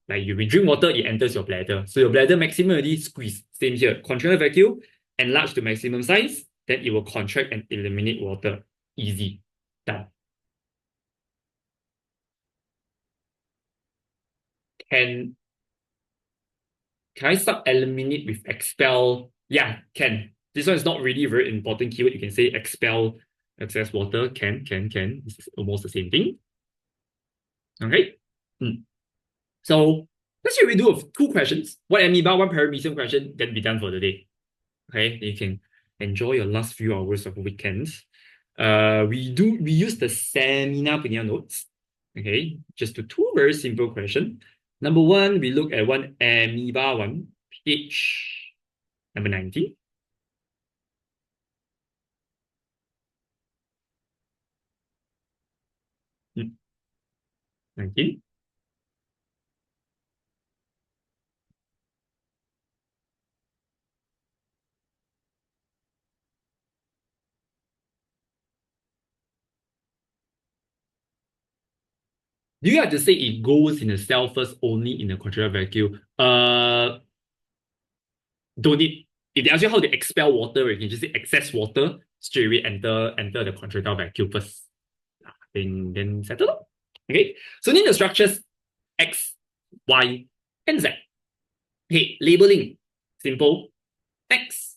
Like you drink water, it enters your bladder. So your bladder maximally squeeze. Same here. Contractile vacuole, enlarge to maximum size, then it will contract and eliminate water. Easy. Done. Can I start eliminate with expel? Yeah, can. This one is not really a very important keyword. You can say expel excess water. Can. This is almost the same thing. Okay. So let's say we do two questions. One amoeba, one paramecium question, then be done for the day. Okay. You can enjoy your last few hours of weekends. We use the seminar punya notes. Okay. Just to two very simple questions. Number one, we look at one amoeba one, page number 19. Hmm. 19. Do you have to say it goes in the cell first only in the contractile vacuole? Don't need. If they ask you how to expel water, you can just say excess water, straight away enter the contractile vacuole first. Then settle up. Okay. So then the structures X, Y, and Z. Okay, labeling. Simple. X.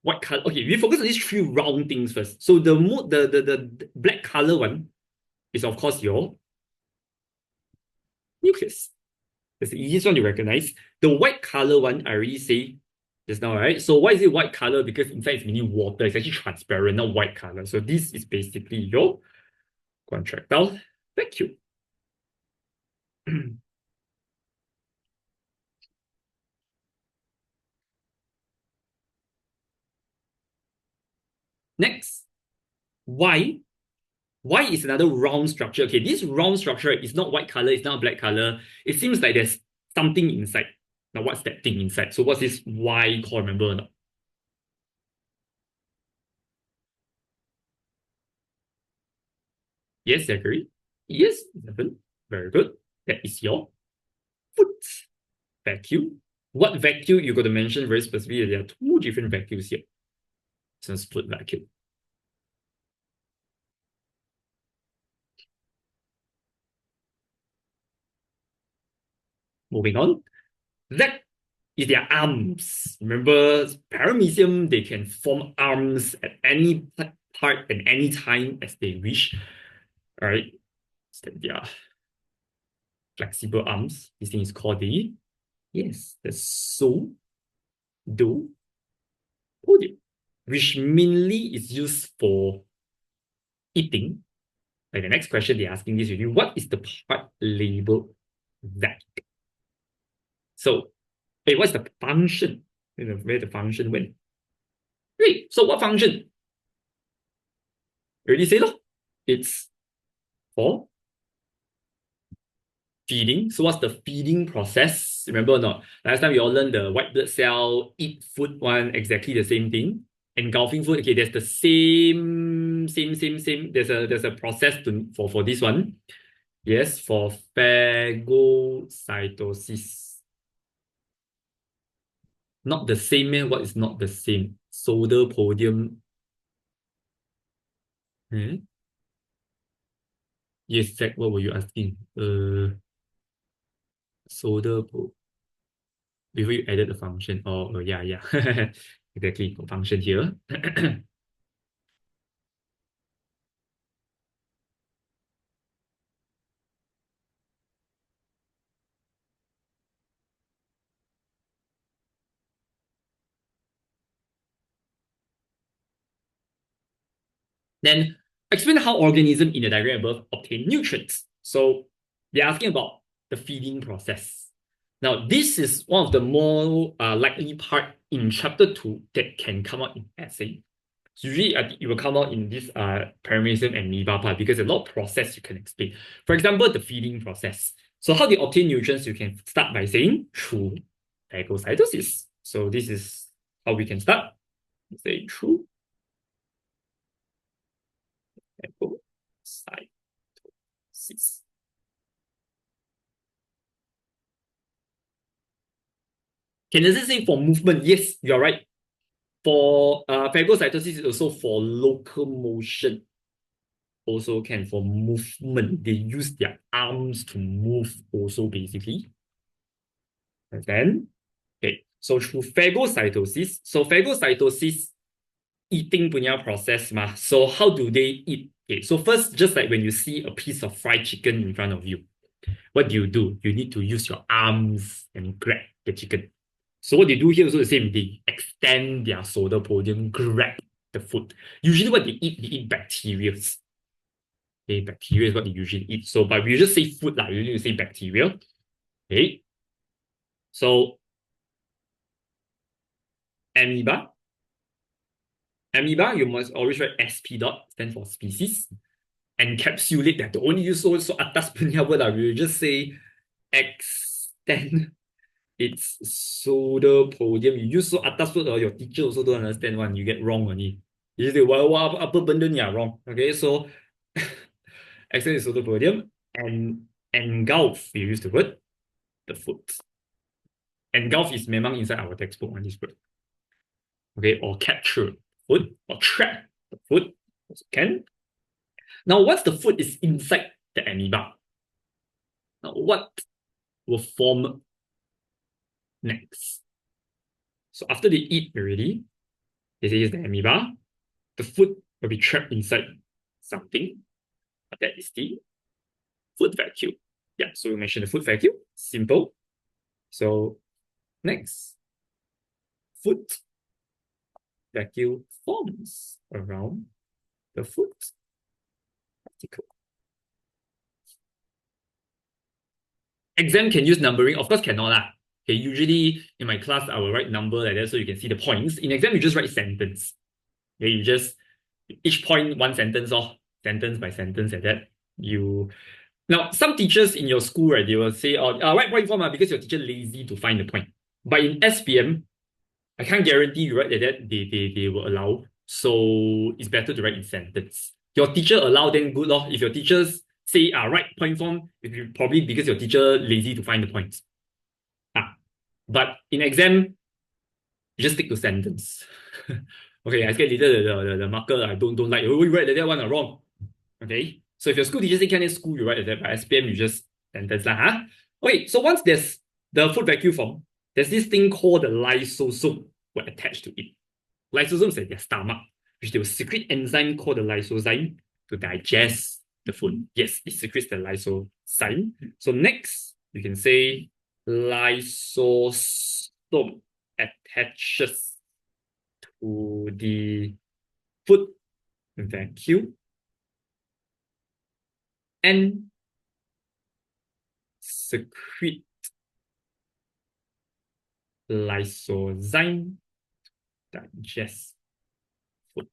White color. Okay, we focus on these three round things first. So the black color one is of course your nucleus. That's the easiest one to recognize. The white color one, I already say just now, right? So why is it white color? Because inside it's meaning water. It's actually transparent, not white color. So this is basically your contractile vacuole. Next, Y. Y is another round structure. Okay, this round structure is not white color, it's not black color. It seems like there's something inside. Now, what's that thing inside? So what's this Y called? Remember or not? Yes, Zachary. Yes, Davin. Very good. That is your foot vacuole. What vacuole you got to mention very specifically? There are two different vacuoles here. Since foot vacuole. Moving on. Z is their arms. Remember, paramecium, they can form arms at any part and any time as they wish. All right. So their flexible arms. This thing is called the pseudo podium, which mainly is used for eating. Like the next question they're asking this with you, what is the part labeled that? So, hey, what's the function? Where the function went? Great. So what function? Already said it. It's for feeding. So what's the feeding process? Remember or not? Last time we all learned the white blood cell eat food one, exactly the same thing. Engulfing food, okay, there's the same. There's a process for this one. Yes, for phagocytosis. Not the same, man. What is not the same? Soda podium. Yes, Zach, what were you asking? Soda before you added the function. Oh, yeah. Exactly, got function here. Then explain how organisms in the diagram above obtain nutrients. So they're asking about the feeding process. Now, this is one of the more likely part in chapter 2 that can come out in essay. So usually, I think it will come out in this paramecium and amoeba part because there's a lot of process you can explain. For example, the feeding process. So how they obtain nutrients, you can start by saying through phagocytosis. So this is how we can start. Say through phagocytosis. Can I say for movement? Yes, you're right. For phagocytosis is also for locomotion. Also can for movement. They use their arms to move also basically. And then, okay, so through phagocytosis. So phagocytosis, eating punya process ma. So how do they eat? Okay, so first, just like when you see a piece of fried chicken in front of you, what do? You need to use your arms and grab the chicken. So what they do here is also the same. They extend their soda podium, grab the food. Usually what they eat bacteria. Okay, bacteria is what they usually eat. So, but we just say food, like you need to say bacteria. Okay. So amoeba. Amoeba, you must always write SP dot, stand for species. Encapsulate that. Don't use so atas punya word. We will just say extend its pseudo-podium. You use so atas word, or your teacher also don't understand one. You get wrong only. You say, what apa benda ni wrong. Okay, so extend its pseudo-podium and engulf, you use the word, the food. Engulf is memang inside our textbook on this word. Okay, or capture food, or trap the food, also can. Now, once the food is inside the amoeba, now what will form next? So after they eat already, they say it's the amoeba, the food will be trapped inside something. That is the food vacuum. Yeah, so we mentioned the food vacuum. Simple. So next, food vacuum forms around the food particle. Exam can use numbering. Of course, cannot lah. Okay, usually in my class, I will write number like that so you can see the points. In exam, you just write sentence. Okay, you just, each point, one sentence off, sentence by sentence like that. Now, some teachers in your school, right, they will say, write point form because your teacher lazy to find the point. But in SPM, I can't guarantee you write like that, they will allow. So it's better to write in sentence. Your teacher allow, then good. If your teachers say write point form, it's probably because your teacher lazy to find the points. But in exam, you just stick to sentence. Okay, I scared later the marker I don't like. Oh, you write like that one wrong. Okay, so if your school teacher say can in school, you write like that. But SPM, you just sentence lah. Okay, so once there's the food vacuum form, there's this thing called the lysosome will attach to it. Lysosomes at their stomach, which they will secrete enzyme called the lysozyme to digest the food. Yes, it secretes the lysozyme. So next, you can say lysosome attaches to the food vacuum and secrete lysozyme digest food.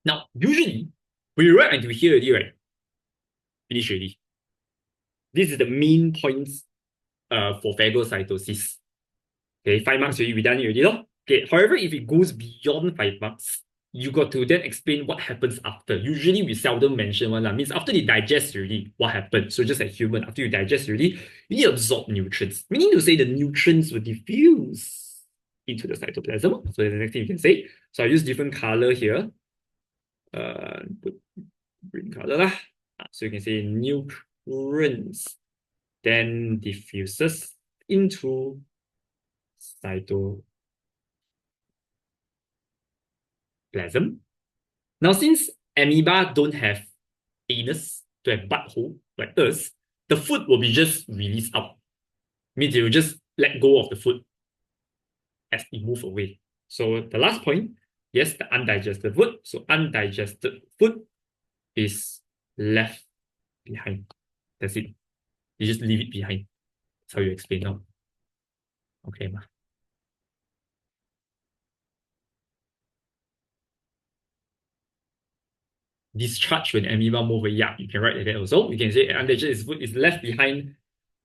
Now, usually, when you write until here already, right? Finish already. This is the main points for phagocytosis. Okay, 5 marks already, we done it already. No? Okay, however, if it goes beyond 5 marks, you got to then explain what happens after. Usually, we seldom mention one. Means after they digest already, what happens? So just like human, after you digest already, you need to absorb nutrients. Meaning to say the nutrients will diffuse into the cytoplasm. So the next thing you can say. So I use different color here. Put green color lah. So you can say nutrients then diffuses into cytoplasm. Now, since amoeba don't have anus to have butthole like us, the food will be just released out. Means they will just let go of the food as it move away. So the last point, yes, the undigested food. So undigested food is left behind. That's it. You just leave it behind. That's how you explain now. Okay, ma. Discharge when amoeba move away. Yeah, you can write like that also. You can say undigested food is left behind.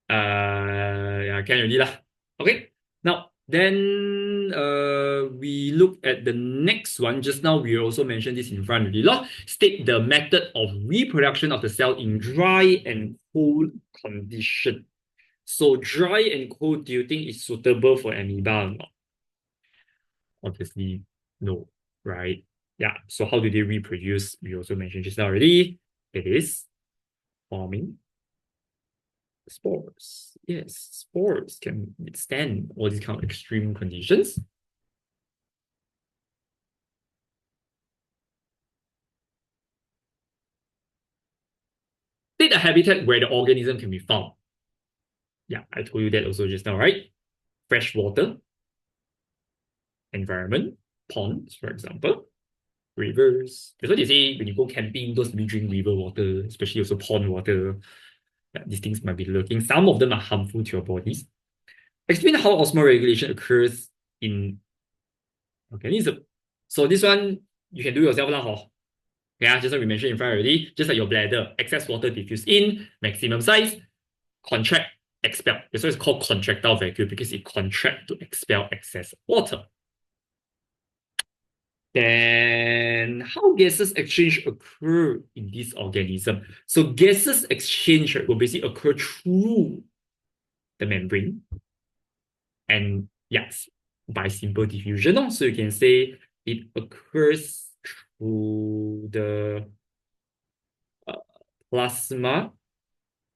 Yeah, can already lah. Okay. Now, then we look at the next one. Just now, we also mentioned this in front already. State the method of reproduction of the cell in dry and cold condition. So dry and cold, do you think is suitable for amoeba or not? Obviously, no, right? Yeah, so how do they reproduce? We also mentioned just now already. It is forming spores. Yes, spores can withstand all these kind of extreme conditions. State a habitat where the organism can be found. Yeah, I told you that also just now, right? Fresh water environment, ponds, for example, rivers. That's what they say when you go camping, those we drink river water, especially also pond water. Yeah, these things might be lurking. Some of them are harmful to your bodies. Explain how osmoregulation occurs in organism. So this one, you can do yourself lah. Yeah, just like we mentioned in front already, just like your bladder, excess water diffuse in, maximum size, contract, expel. That's why it's called contractile vacuum because it contracts to expel excess water. Then how gases exchange occur in this organism? So gases exchange will basically occur through the membrane. And yes, by simple diffusion. So you can say it occurs through the plasma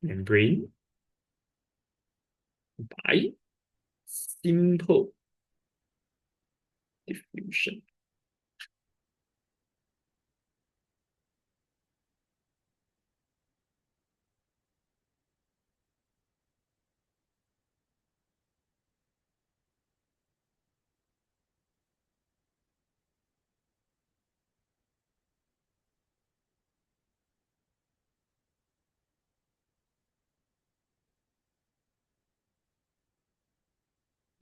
membrane by simple diffusion.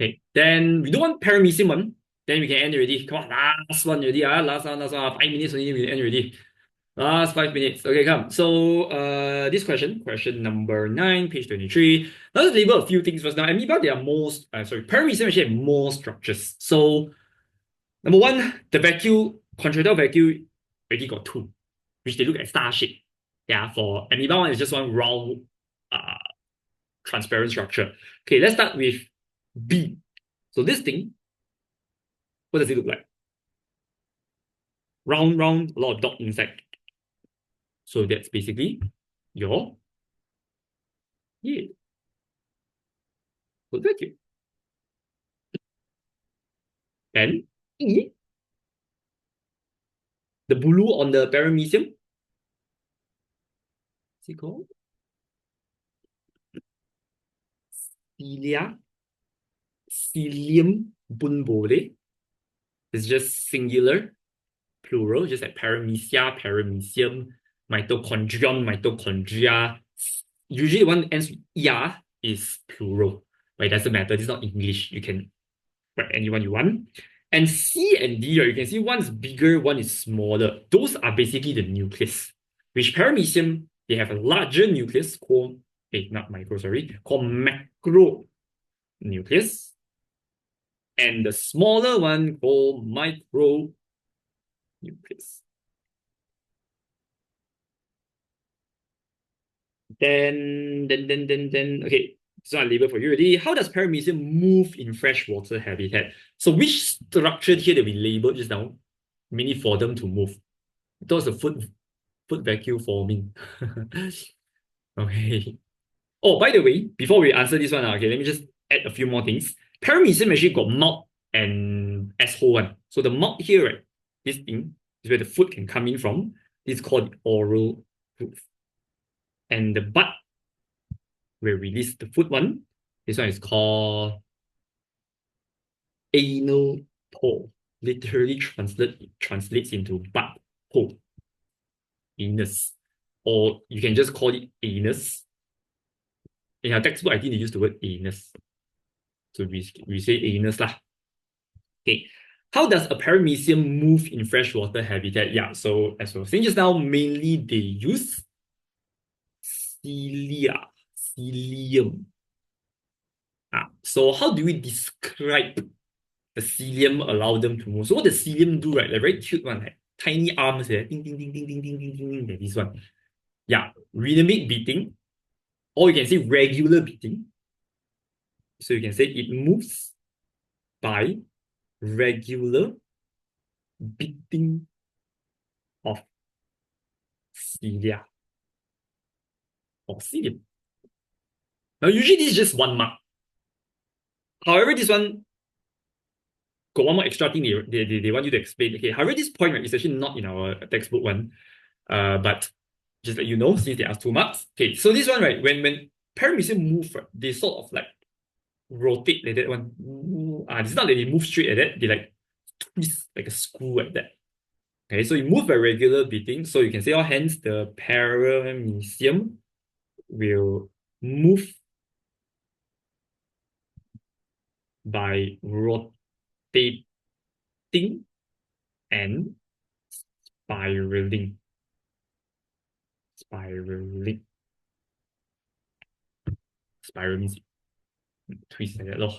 Okay, then we do one paramecium one. Then we can end already. Come on, last one already. Last one. 5 minutes only, we end already. Last 5 minutes. Okay, come. So this question number 9, page 23. Let's label a few things first. Now, amoeba, there are most, paramecium actually have more structures. So number 1, the vacuole, contractile vacuole already got 2, which they look at star shape. Yeah, for amoeba one is just one round transparent structure. Okay, let's start with B. So this thing, what does it look like? Round, round, a lot of dot inside. So that's basically your good vacuum. And E, the blue on the paramecium, what's it called? Cilium bunbole. It's just singular, plural, just like paramecia, paramecium, mitochondrion, mitochondria. Usually one ends with "ia" is plural, but it doesn't matter. This is not English. You can write anyone you want. And C and D, you can see one is bigger, one is smaller. Those are basically the nucleus. Which paramecium, they have a larger nucleus called, not micro, sorry, called macro nucleus. And the smaller one called micro nucleus. Then, okay, so I label for you already. How does paramecium move in freshwater habitat? So which structure here that we labeled just now, mainly for them to move? That was a food vacuum forming. Okay. Oh, by the way, before we answer this one, okay, let me just add a few more things. Paramecium actually got mouth and asshole one. So the mouth here, right, this thing is where the food can come in from. This is called oral groove. And the butt, where we release the food one, this one is called anal pole. Literally translates into butt hole. Anus. Or you can just call it anus. In our textbook, I think they use the word anus. So we say anus lah. Okay. How does a paramecium move in freshwater habitat? Yeah, so as I was saying just now, mainly they use cilium. So how do we describe the cilium allow them to move? So what the cilium do, right? Like very cute one, like tiny arms there, ding, ding, ding, ding, ding, ding, ding, ding, ding, this one. Yeah, rhythmic beating, or you can say regular beating. So you can say it moves by regular beating of cilia or cilium. Now, usually this is just 1 mark. However, this one got one more extra thing they want you to explain. Okay, however, this point, right, is actually not in our textbook one. But just let you know, since they asked 2 marks. Okay, so this one, right, when paramecium move, right, they sort of like rotate like that one. It's not that they move straight like that, they like twist like a screw like that. Okay, so you move by regular beating. So you can say, oh, hence the paramecium will move by rotating and spiraling. Spiral means twist like that lor.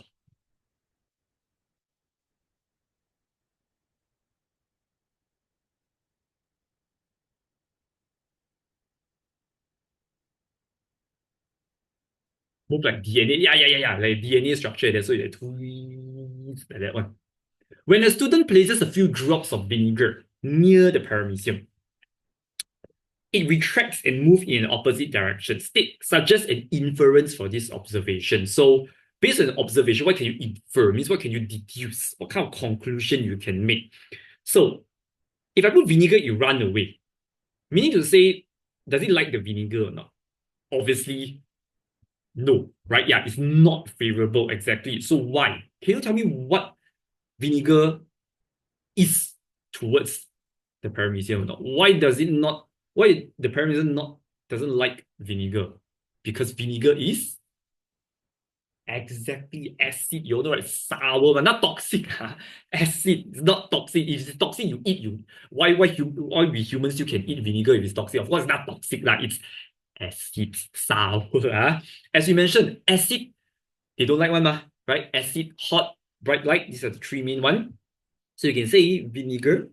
Move like DNA. Yeah. Like DNA structure. That's why they twist like that one. When a student places a few drops of vinegar near the paramecium, it retracts and moves in an opposite direction. State suggests an inference for this observation. So based on observation, what can you infer? Means what can you deduce? What kind of conclusion you can make? So if I put vinegar, it run away. Meaning to say, does it like the vinegar or not? Obviously, no, right? Yeah, it's not favorable exactly. So why? Can you tell me what vinegar is towards the paramecium or not? Why the paramecium doesn't like vinegar? Because vinegar is exactly acid. You know, right? Sour, but not toxic. Acid. It's not toxic. If it's toxic, you eat. Why we humans you can eat vinegar if it's toxic? Of course, it's not toxic. It's acid, sour. As you mentioned, acid, they don't like one, right? Acid, hot, bright light. These are the 3 main one. So you can say vinegar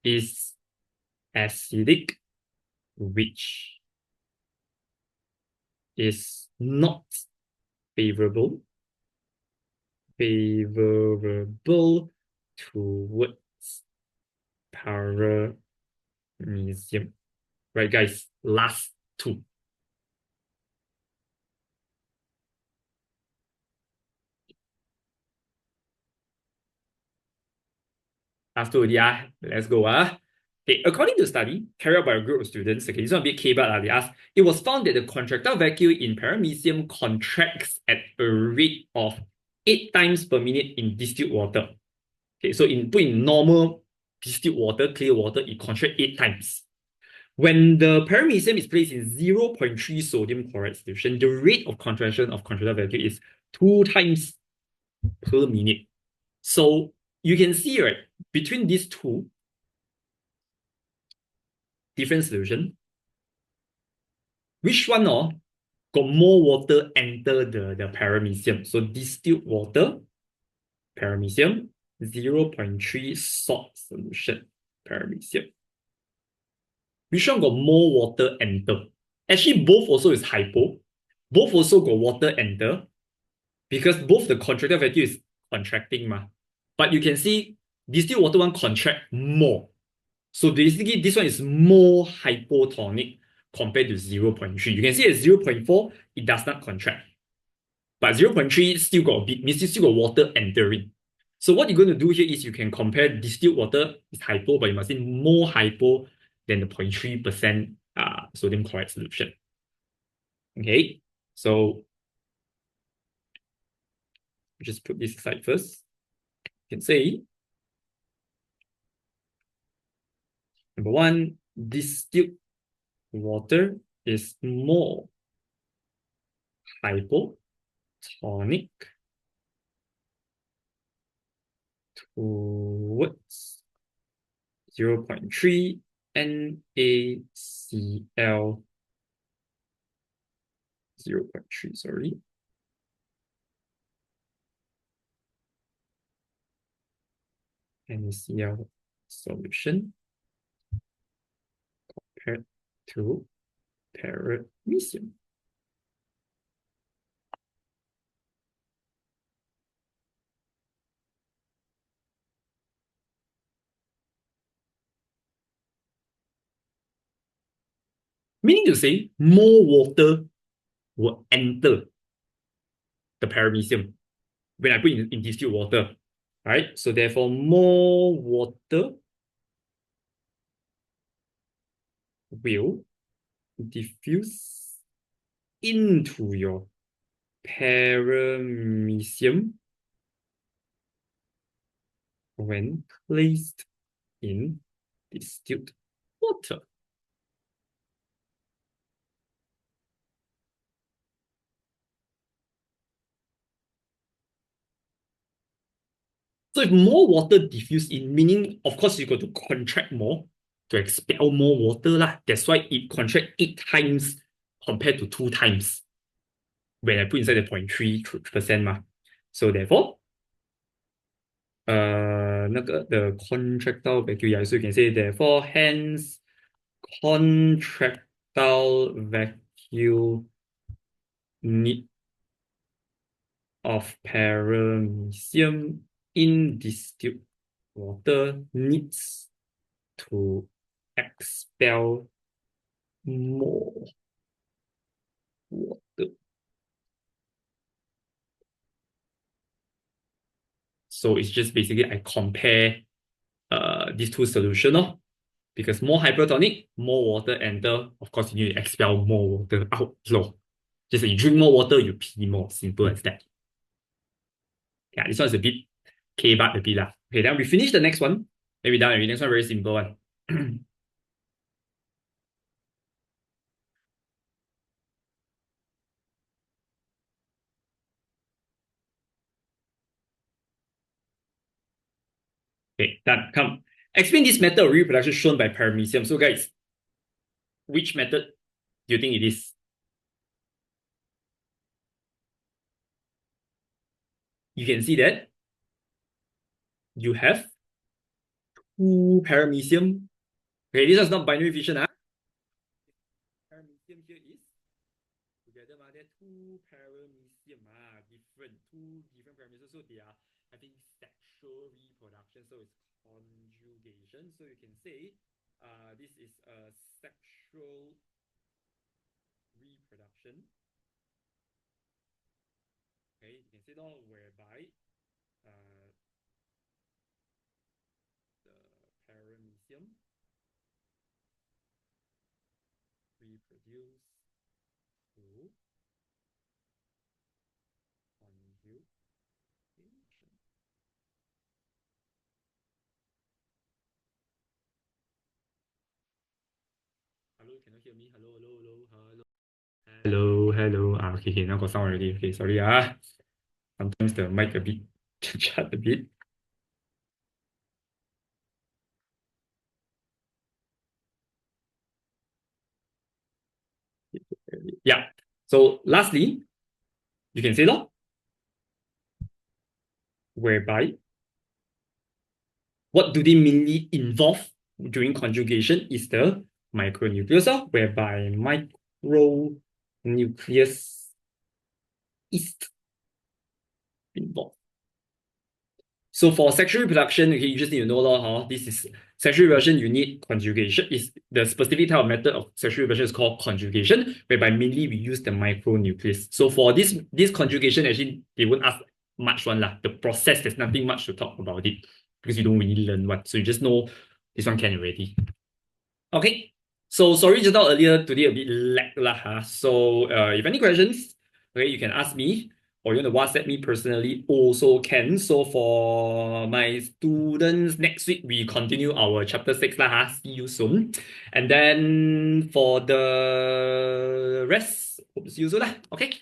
is acidic, which is not favorable towards paramecium. Right, guys? Last two. Last two, yeah. Let's go. Okay, according to a study carried out by a group of students, okay, this one a bit K-but, they asked, it was found that the contractile vacuum in paramecium contracts at a rate of 8 times per minute in distilled water. Okay, so put in normal distilled water, clear water, it contracts 8 times. When the paramecium is placed in 0.3 sodium chloride solution, the rate of contraction of contractile vacuum is 2 times per minute. So you can see, right, between these two different solutions, which one got more water enter the paramecium? So distilled water, paramecium, 0.3 salt solution, paramecium. Which one got more water enter? Actually, both also is hypo. Both also got water enter because both the contractile vacuum is contracting. But you can see distilled water one contract more. So basically, this one is more hypotonic compared to 0.3. You can see at 0.4, it does not contract. But 0.3 still got a bit, means still got water entering. So what you're going to do here is you can compare distilled water is hypo, but you must see more hypo than the 0.3% sodium chloride solution. Okay, so just put this aside first. You can say, number one, distilled water is more hypotonic towards 0.3 NaCl 0.3, sorry. NaCl solution compared to paramecium. Meaning to say, more water will enter the paramecium when I put in distilled water. Right? So therefore, more water will diffuse into your paramecium when placed in distilled water. So if more water diffuse in, meaning of course you got to contract more to expel more water lah. That's why it contract 8 times compared to 2 times when I put inside the 0.3%. So therefore, the contractile vacuum, so you can say therefore, hence contractile vacuum need of paramecium in distilled water needs to expel more water. So it's just basically I compare these two solutions, because more hypertonic, more water enter. Of course, you need to expel more water out. So just like you drink more water, you pee more. Simple as that. Yeah, this one is a bit K-but a bit lah. Okay, then we finish the next one. Then we done already. Next one very simple one. Okay, done. Come. Explain this method of reproduction shown by paramecium. So guys, which method do you think it is? You can see that you have two paramecium. Okay, this is not binary fission. Paramecium here is together, there are two paramecium, two different parameters. So they are having sexual reproduction. So it's conjugation. So you can say this is a sexual reproduction. Okay, you can say that whereby the paramecium reproduce through conjugation. Hello, can you hear me? Hello, hello, hello, hello. Hello, hello. Okay, okay, now got sound already. Okay, sorry. Sometimes the mic a bit chat a bit. Yeah. So lastly, you can say that whereby what do they mainly involve during conjugation is the micronucleus, whereby micronucleus is involved. So for sexual reproduction, okay, you just need to know this is sexual reproduction, you need conjugation. Is the specific type of method of sexual reproduction is called conjugation, whereby mainly we use the micronucleus. So for this conjugation, actually, they won't ask much one lah. The process, there's nothing much to talk about it because you don't really learn what. So you just know this one can already. Okay. So sorry just now earlier today a bit lag lah. So if any questions, okay, you can ask me or you want to WhatsApp me personally also can. So for my students, next week we continue our chapter 6 lah. See you soon. And then for the rest, hope to see you soon lah. Okay.